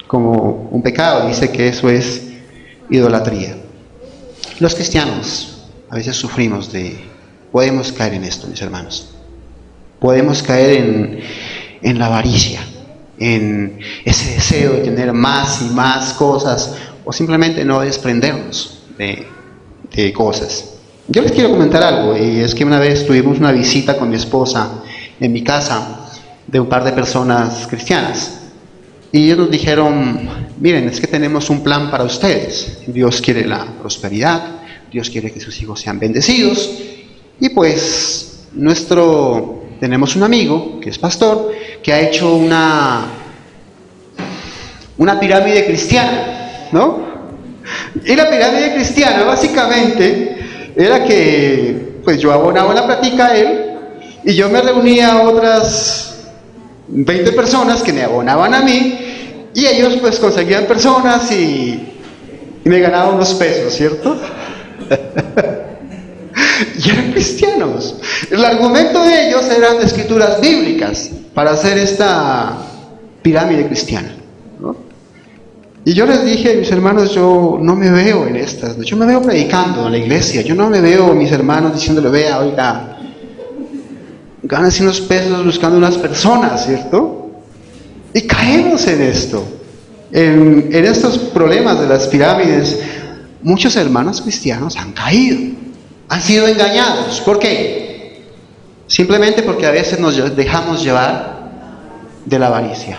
Como un pecado, dice que eso es idolatría. Los cristianos a veces podemos caer en esto, mis hermanos. Podemos caer en la avaricia, en ese deseo de tener más y más cosas, o simplemente no desprendernos de cosas. Yo les quiero comentar algo, y es que una vez tuvimos una visita con mi esposa en mi casa de un par de personas cristianas. Y ellos nos dijeron, miren, es que tenemos un plan para ustedes. Dios quiere la prosperidad, Dios quiere que sus hijos sean bendecidos. Y pues tenemos un amigo que es pastor, que ha hecho una pirámide cristiana, ¿no? Y la pirámide cristiana básicamente era que pues yo abonaba la plática a él y yo me reunía a otras 20 personas que me abonaban a mí, y ellos pues conseguían personas y me ganaban unos pesos, ¿cierto? Y eran cristianos. El argumento de ellos eran escrituras bíblicas para hacer esta pirámide cristiana, ¿no? Y yo les dije, mis hermanos, yo no me veo en estas, yo me veo predicando en la iglesia, yo no me veo, mis hermanos, diciéndole, vea, oiga, gánense unos pesos buscando unas personas, ¿cierto? Y caemos en esto, en estos problemas de las pirámides. Muchos hermanos cristianos han caído, han sido engañados. ¿Por qué? Simplemente porque a veces nos dejamos llevar de la avaricia,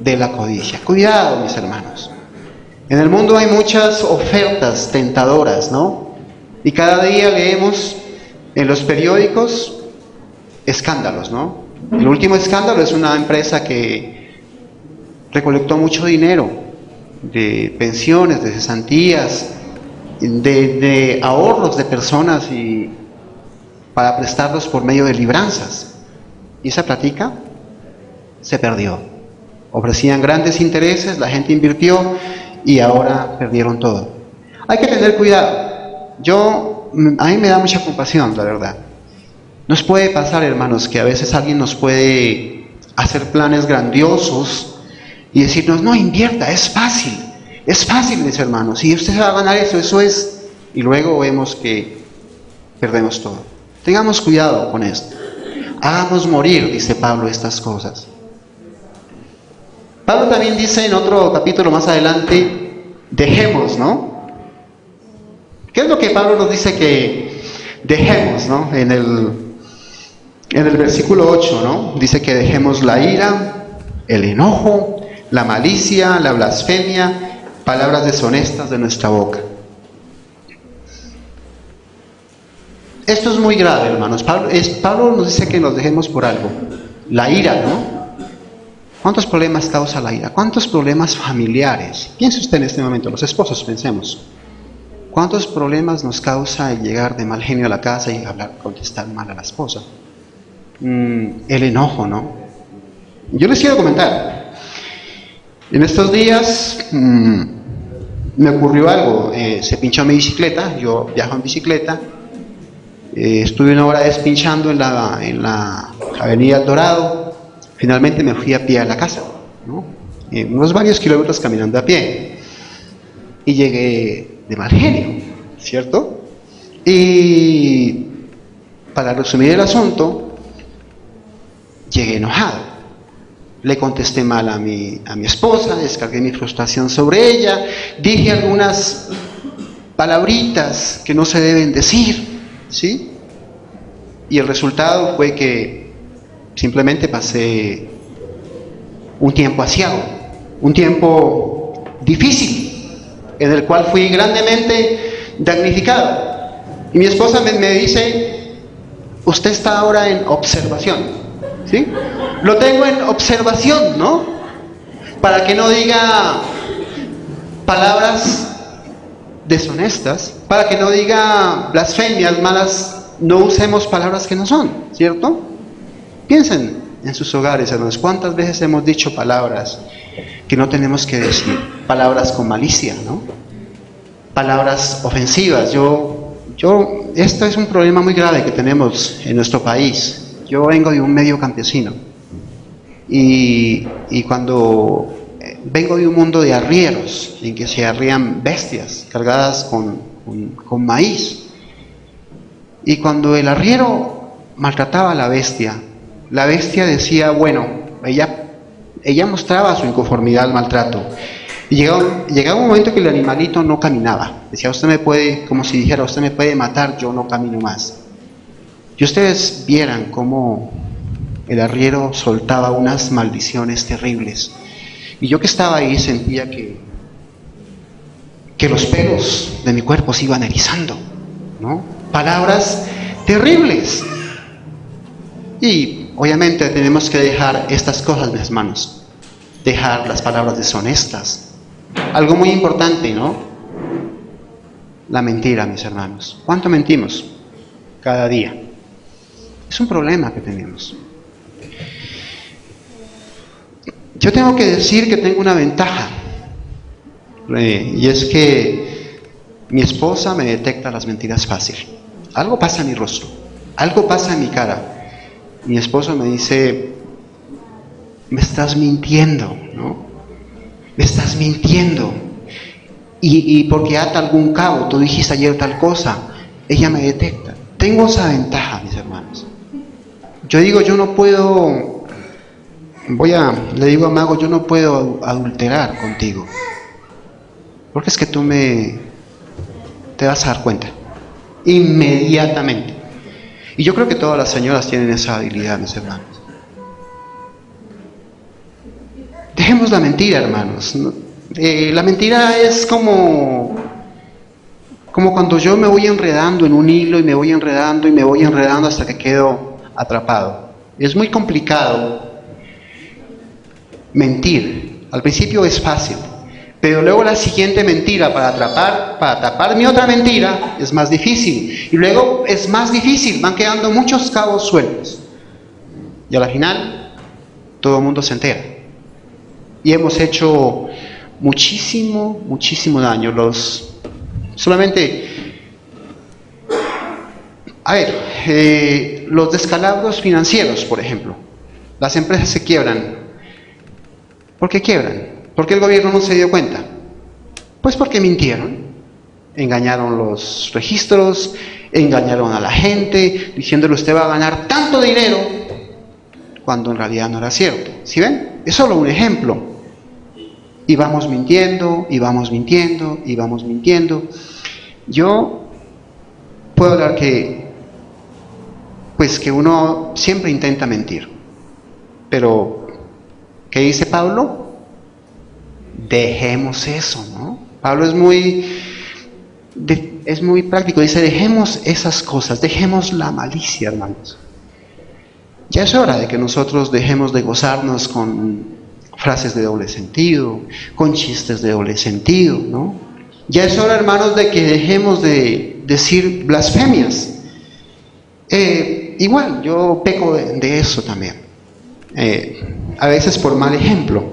de la codicia. Cuidado, mis hermanos. En el mundo hay muchas ofertas tentadoras, ¿no? Y cada día leemos en los periódicos escándalos, ¿no? El último escándalo es una empresa que recolectó mucho dinero de pensiones, de cesantías, de ahorros de personas y para prestarlos por medio de libranzas. Y esa plática se perdió. Ofrecían grandes intereses, la gente invirtió y ahora perdieron todo. Hay que tener cuidado. A mí me da mucha compasión, la verdad. Nos puede pasar, hermanos, que a veces alguien nos puede hacer planes grandiosos y decirnos, no, invierta, es fácil, mis hermanos, y usted va a ganar eso es, y luego vemos que perdemos todo. Tengamos cuidado con esto. Hagamos morir, dice Pablo, estas cosas. Pablo también dice en otro capítulo más adelante, dejemos, ¿no? ¿Qué es lo que Pablo nos dice que dejemos, ¿no? En el versículo 8, ¿no? Dice que dejemos la ira, el enojo, la malicia, la blasfemia, palabras deshonestas de nuestra boca. Esto esto es muy grave, hermanos. Pablo nos dice que nos dejemos por algo. La ira, ¿no? ¿Cuántos problemas causa la ira? ¿Cuántos problemas familiares? Piense usted en este momento, los esposos, pensemos. ¿Cuántos problemas nos causa el llegar de mal genio a la casa y contestar mal a la esposa? El enojo, ¿no? Yo les quiero comentar. En estos días me ocurrió algo. Se pinchó mi bicicleta. Yo viajo en bicicleta. Estuve una hora despinchando en la avenida El Dorado. Finalmente me fui a pie a la casa, ¿no? Unos varios kilómetros caminando a pie. Y llegué de mal genio, ¿cierto? Y para resumir el asunto, llegué enojado. Le contesté mal a mi esposa, descargué mi frustración sobre ella, dije algunas palabritas que no se deben decir, ¿sí? Y el resultado fue que simplemente pasé un tiempo aciago, un tiempo difícil, en el cual fui grandemente damnificado. Y mi esposa me dice, usted está ahora en observación, ¿sí? Lo tengo en observación, ¿no? Para que no diga palabras deshonestas, para que no diga blasfemias, malas, no usemos palabras que no son, ¿cierto? Piensen en sus hogares, hermanos, ¿cuántas veces hemos dicho palabras que no tenemos que decir? Palabras con malicia, ¿no? Palabras ofensivas. Esto es un problema muy grave que tenemos en nuestro país. Yo vengo de un medio campesino y cuando vengo de un mundo de arrieros, en que se arrían bestias cargadas con maíz, y cuando el arriero maltrataba a la bestia decía, bueno, ella mostraba su inconformidad al maltrato. Y llegaba un momento que el animalito no caminaba. Decía, usted me puede, como si dijera, usted me puede matar, yo no camino más. Y ustedes vieran cómo el arriero soltaba unas maldiciones terribles. Y yo que estaba ahí sentía que los pelos de mi cuerpo se iban erizando, ¿no? Palabras terribles. Y obviamente tenemos que dejar estas cosas, mis hermanos. Dejar las palabras deshonestas. Algo muy importante, ¿no? La mentira, mis hermanos. ¿Cuánto mentimos? Cada día. Es un problema que tenemos. Yo tengo que decir que tengo una ventaja. Y es que mi esposa me detecta las mentiras fácil. Algo pasa en mi rostro. Algo pasa en mi cara. Mi esposo me dice, me estás mintiendo, ¿no? Me estás mintiendo. Y porque ata algún cabo, tú dijiste ayer tal cosa, ella me detecta. Tengo esa ventaja, mis hermanos. Yo digo, yo no puedo, le digo a Mago, yo no puedo adulterar contigo. Porque es que te vas a dar cuenta. Inmediatamente. Y yo creo que todas las señoras tienen esa habilidad, mis hermanos. Dejemos la mentira, hermanos. La mentira es como cuando yo me voy enredando en un hilo y me voy enredando hasta que quedo atrapado. Es muy complicado mentir. Al principio es fácil, pero luego la siguiente mentira para tapar mi otra mentira es más difícil. Y luego es más difícil, van quedando muchos cabos sueltos. Y a la final, todo el mundo se entera. Y hemos hecho muchísimo daño. Los descalabros financieros, por ejemplo. Las empresas se quiebran. ¿Por qué quiebran? ¿Por qué el gobierno no se dio cuenta? Pues porque mintieron. Engañaron los registros, engañaron a la gente, diciéndole usted va a ganar tanto dinero, cuando en realidad no era cierto. ¿Sí ven? Es solo un ejemplo. Y vamos mintiendo. Yo puedo hablar que uno siempre intenta mentir. Pero, ¿qué dice Pablo? Dejemos eso, ¿no? Pablo es muy es muy práctico. Dice, dejemos esas cosas, dejemos la malicia, hermanos. Ya es hora de que nosotros dejemos de gozarnos con frases de doble sentido, con chistes de doble sentido, ¿no? Ya es hora, hermanos, de que dejemos de decir blasfemias. Igual, yo peco de eso también. A veces por mal ejemplo.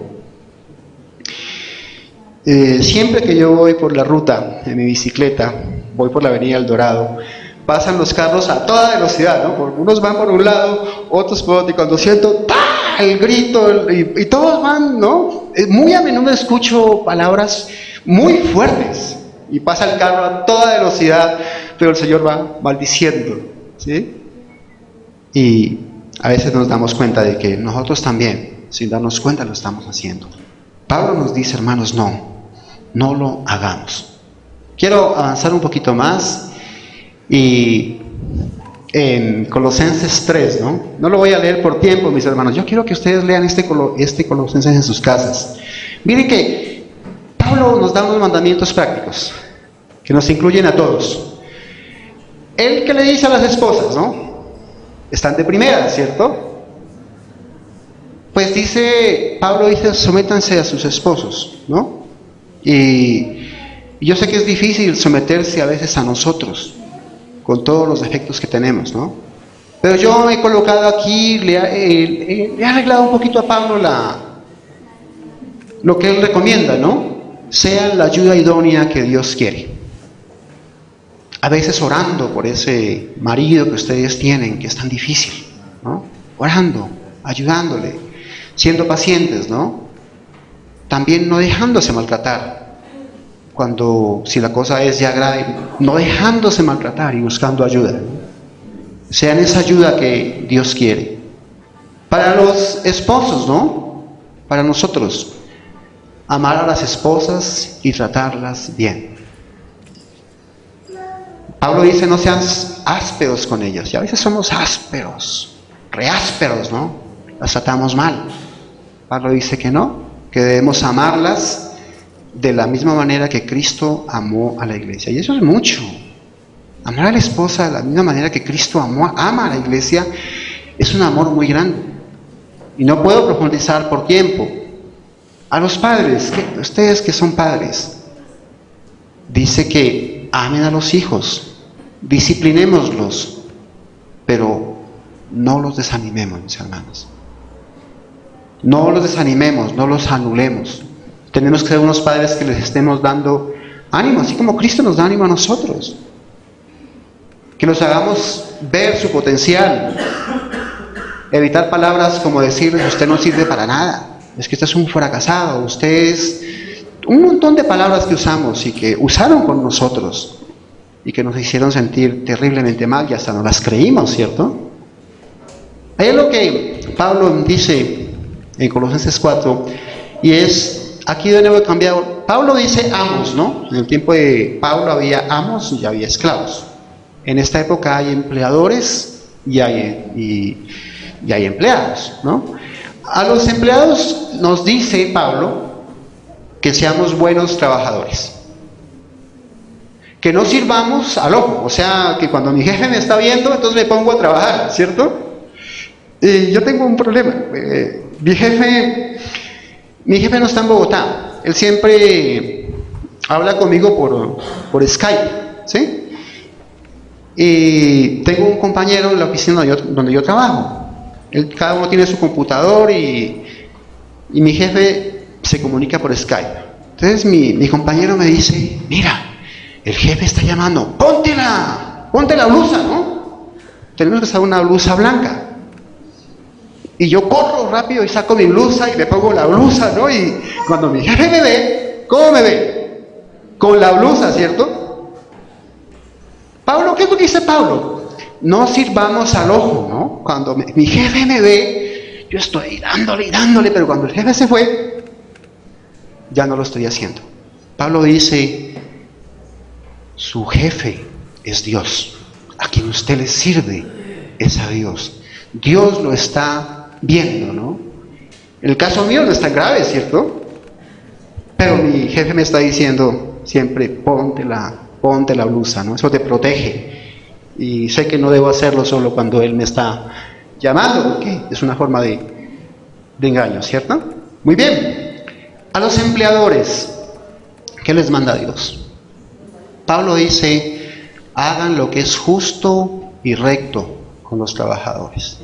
Siempre que yo voy por la ruta en mi bicicleta, voy por la avenida El Dorado, pasan los carros a toda velocidad, ¿no? Unos van por un lado, otros por otro, y cuando siento ¡pah! El grito, y todos van, ¿no? Muy a menudo escucho palabras muy fuertes, y pasa el carro a toda velocidad, pero el Señor va maldiciendo, ¿sí? Y a veces nos damos cuenta de que nosotros también, sin darnos cuenta, lo estamos haciendo. Pablo nos dice, hermanos, no lo hagamos. Quiero avanzar un poquito más y en Colosenses 3, ¿no? Lo voy a leer por tiempo, mis hermanos. Yo quiero que ustedes lean este Colosenses en sus casas. Miren que Pablo nos da unos mandamientos prácticos que nos incluyen a todos. Él que le dice a las esposas, ¿no? Están de primera, ¿cierto? Pues Pablo dice, sométanse a sus esposos, ¿no? Y yo sé que es difícil someterse a veces a nosotros, con todos los defectos que tenemos, ¿no? Pero yo he colocado aquí, le he arreglado un poquito a Pablo lo que él recomienda, ¿no? Sea la ayuda idónea que Dios quiere. A veces orando por ese marido que ustedes tienen, que es tan difícil, ¿no? Orando, ayudándole, siendo pacientes, ¿no? También no dejándose maltratar. Si la cosa es ya grave, no dejándose maltratar y buscando ayuda, ¿no? Sean esa ayuda que Dios quiere. Para los esposos, ¿no? Para nosotros, amar a las esposas y tratarlas bien. Pablo dice, no sean ásperos con ellas. Y a veces somos ásperos, reásperos, ¿no? Las tratamos mal. Pablo dice que no, que debemos amarlas de la misma manera que Cristo amó a la iglesia. Y eso es mucho. Amar a la esposa de la misma manera que Cristo ama a la iglesia es un amor muy grande. Y no puedo profundizar por tiempo. A los padres, ustedes que son padres, dice que amen a los hijos, disciplinémoslos, pero no los desanimemos, mis hermanos. No los desanimemos, no los anulemos. Tenemos que ser unos padres que les estemos dando ánimo, así como Cristo nos da ánimo a nosotros. Que nos hagamos ver su potencial. Evitar palabras como decirles, usted no sirve para nada, es que usted es un fracasado, usted es... Un montón de palabras que usamos y que usaron con nosotros y que nos hicieron sentir terriblemente mal y hasta nos las creímos, ¿cierto? Ahí es lo que Pablo dice en Colosenses 4, y es, aquí de nuevo he cambiado. Pablo dice amos, ¿no? En el tiempo de Pablo había amos y había esclavos. En esta época hay empleadores y hay empleados, ¿no? A los empleados nos dice Pablo que seamos buenos trabajadores, que no sirvamos al ojo, o sea, que cuando mi jefe me está viendo, entonces me pongo a trabajar, ¿cierto? Yo tengo un problema. Mi jefe no está en Bogotá, él siempre habla conmigo por Skype, ¿sí? Y tengo un compañero en la oficina donde yo trabajo. Cada uno tiene su computador y mi jefe se comunica por Skype. Entonces mi compañero me dice, mira, el jefe está llamando, ponte la blusa, ¿no? Tenemos que usar una blusa blanca. Y yo corro rápido y saco mi blusa y me pongo la blusa, ¿no? Y cuando mi jefe me ve, ¿cómo me ve? Con la blusa, ¿cierto? Pablo, ¿qué es lo que dice Pablo? No sirvamos al ojo, ¿no? Cuando mi jefe me ve, yo estoy dándole, pero cuando el jefe se fue, ya no lo estoy haciendo. Pablo dice, su jefe es Dios, a quien usted le sirve es a Dios. Dios lo está viendo, ¿no? El caso mío no es tan grave, ¿cierto? Pero mi jefe me está diciendo siempre, ponte la ponte la blusa, ¿no? Eso te protege. Y sé que no debo hacerlo solo cuando Él me está llamando, porque es una forma de engaño, ¿cierto? Muy bien. A los empleadores, ¿qué les manda Dios? Pablo dice, hagan lo que es justo y recto con los trabajadores.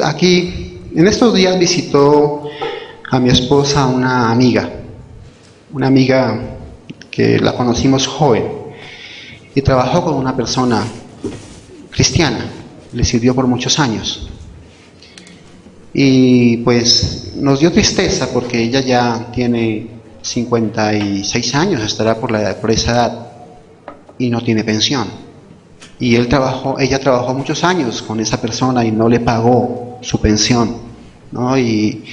Aquí, en estos días visitó a mi esposa una amiga que la conocimos joven y trabajó con una persona cristiana, le sirvió por muchos años. Y pues nos dio tristeza porque ella ya tiene 56 años, estará por esa edad y no tiene pensión. Y ella trabajó muchos años con esa persona y no le pagó su pensión, ¿no? Y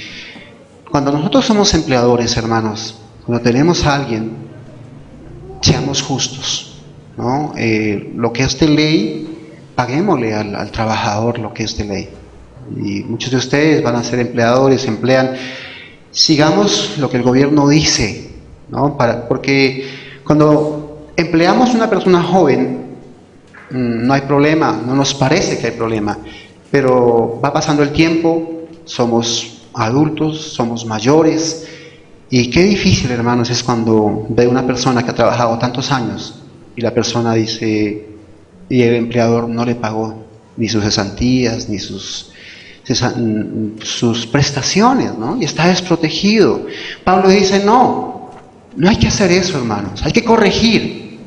cuando nosotros somos empleadores, hermanos, cuando tenemos a alguien, seamos justos, ¿no? Lo que es de ley, paguémosle al trabajador lo que es de ley. Y muchos de ustedes van a ser empleadores, emplean. Sigamos lo que el gobierno dice, ¿no? Porque cuando empleamos a una persona joven, no hay problema, no nos parece que hay problema, pero va pasando el tiempo, somos adultos, somos mayores, y qué difícil, hermanos, es cuando ve una persona que ha trabajado tantos años y la persona dice, y el empleador no le pagó ni sus cesantías, ni sus prestaciones, ¿no? Y está desprotegido. Pablo dice, no hay que hacer eso, hermanos, hay que corregir.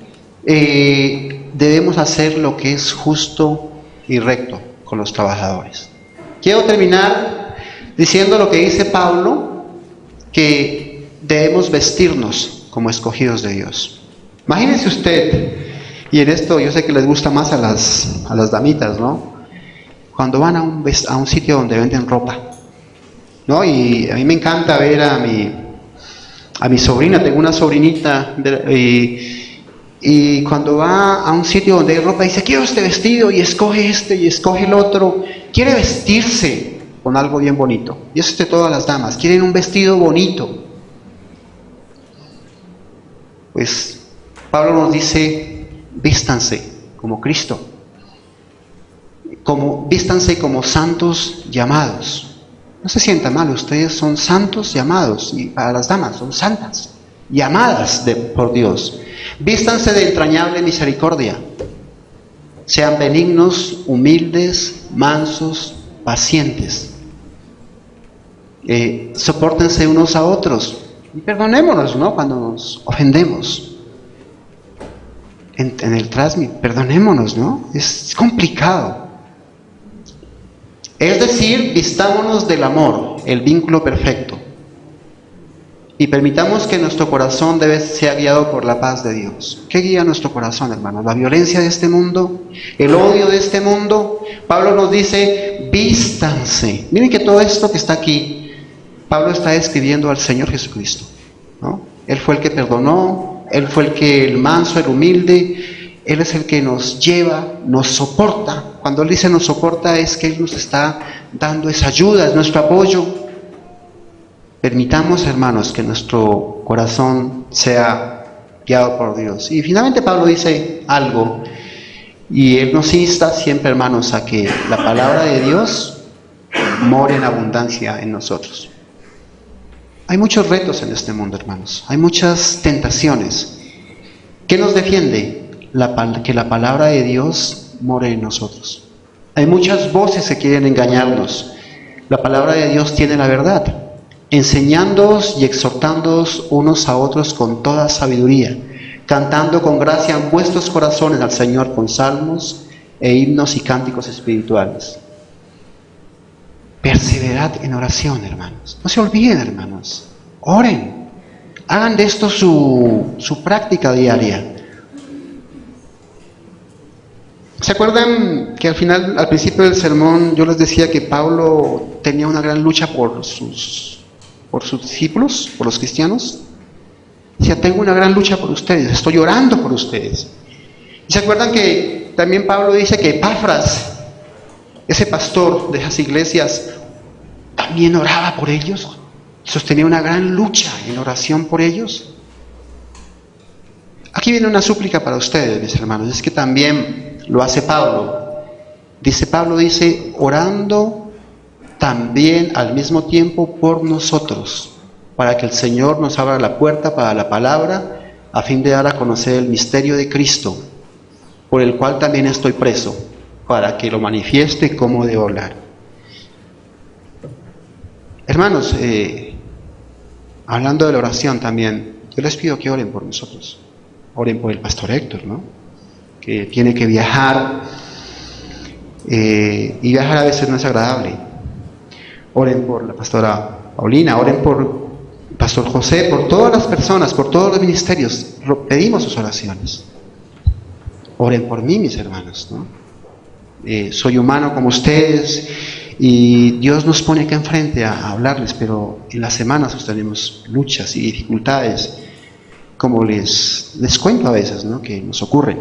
Debemos hacer lo que es justo y recto con los trabajadores. Quiero terminar diciendo lo que dice Pablo, que debemos vestirnos como escogidos de Dios. Imagínense usted, y en esto yo sé que les gusta más a las damitas, ¿no? Cuando van a un sitio donde venden ropa, ¿no? Y a mí me encanta ver a mi sobrina, tengo una sobrinita, y cuando va a un sitio donde hay ropa, dice, quiero este vestido, y escoge este, y escoge el otro. Quiere vestirse con algo bien bonito. Y eso es de todas las damas, quieren un vestido bonito. Pues Pablo nos dice, vístanse como Cristo. Vístanse como santos llamados. No se sienta mal, ustedes son santos llamados, y para las damas son santas, llamadas por Dios. Vístanse de entrañable misericordia, sean benignos, humildes, mansos, pacientes, sopórtense unos a otros y perdonémonos, ¿no? Cuando nos ofendemos en el transmit, perdonémonos, ¿no? Es complicado. Es decir, vistámonos del amor, el vínculo perfecto, y permitamos que nuestro corazón sea guiado por la paz de Dios. ¿Qué guía nuestro corazón, hermanos? ¿La violencia de este mundo? ¿El odio de este mundo? Pablo nos dice, vístanse. Miren que todo esto que está aquí, Pablo está describiendo al Señor Jesucristo, ¿no? Él fue el que perdonó, Él fue el manso, el humilde, Él es el que nos lleva, nos soporta. Cuando Él dice nos soporta, es que Él nos está dando esa ayuda, es nuestro apoyo. Permitamos, hermanos, que nuestro corazón sea guiado por Dios. Y finalmente Pablo dice algo, y él nos insta siempre, hermanos, a que la palabra de Dios more en abundancia en nosotros. Hay muchos retos en este mundo, hermanos. Hay muchas tentaciones. ¿Qué nos defiende? Que la palabra de Dios more en nosotros. Hay muchas voces que quieren engañarnos. La palabra de Dios tiene la verdad, enseñándoos y exhortándoos unos a otros con toda sabiduría, cantando con gracia en vuestros corazones al Señor con salmos e himnos y cánticos espirituales. Perseverad en oración, hermanos. No se olviden, hermanos. Oren. Hagan de esto su práctica diaria. ¿Se acuerdan que al principio del sermón, yo les decía que Pablo tenía una gran lucha por sus discípulos, por los cristianos? Decía, tengo una gran lucha por ustedes, estoy orando por ustedes. ¿Y se acuerdan que también Pablo dice que Epafras, ese pastor de esas iglesias, también oraba por ellos? Sostenía una gran lucha en oración por ellos. Aquí viene una súplica para ustedes, mis hermanos. Es que también lo hace Pablo. Pablo dice, orando también al mismo tiempo por nosotros, para que el Señor nos abra la puerta para la palabra, a fin de dar a conocer el misterio de Cristo, por el cual también estoy preso, para que lo manifieste cómo debo hablar. Hermanos, hablando de la oración también, yo les pido que oren por nosotros. Oren por el pastor Héctor, ¿no? Que tiene que viajar, y viajar a veces no es agradable. Oren por la pastora Paulina, oren por el pastor José, por todas las personas, por todos los ministerios. Pedimos sus oraciones. Oren por mí, mis hermanos, ¿no? Soy humano como ustedes y Dios nos pone acá enfrente a hablarles, pero en las semanas tenemos luchas y dificultades, como les cuento a veces, ¿no? Que nos ocurren.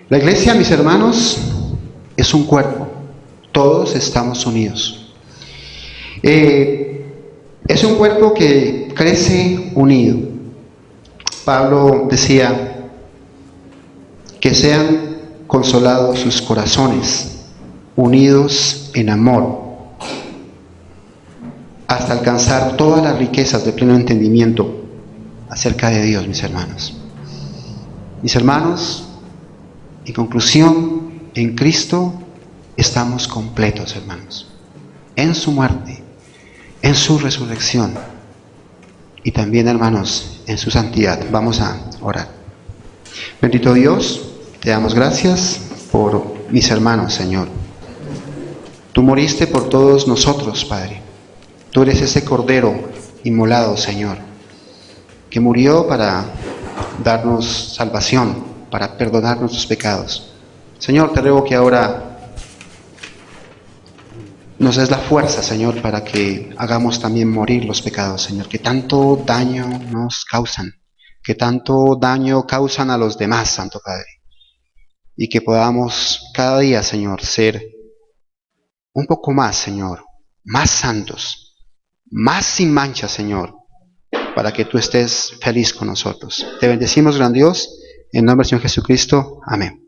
La iglesia, mis hermanos, es un cuerpo. Todos estamos unidos. Es un cuerpo que crece unido. Pablo decía que sean consolados sus corazones, unidos en amor, hasta alcanzar todas las riquezas de pleno entendimiento acerca de Dios, mis hermanos. Mis hermanos, en conclusión, en Cristo estamos completos, hermanos. En su muerte, en su resurrección y también, hermanos, en su santidad. Vamos a orar. Bendito Dios, te damos gracias por mis hermanos, Señor. Tú moriste por todos nosotros, Padre. Tú eres ese Cordero inmolado, Señor, que murió para darnos salvación, para perdonar nuestros pecados. Señor, te ruego que ahora nos des la fuerza, Señor, para que hagamos también morir los pecados, Señor, que tanto daño nos causan, que tanto daño causan a los demás, Santo Padre, y que podamos cada día, Señor, ser un poco más, Señor, más santos, más sin mancha, Señor, para que tú estés feliz con nosotros. Te bendecimos, gran Dios, en nombre del Señor Jesucristo. Amén.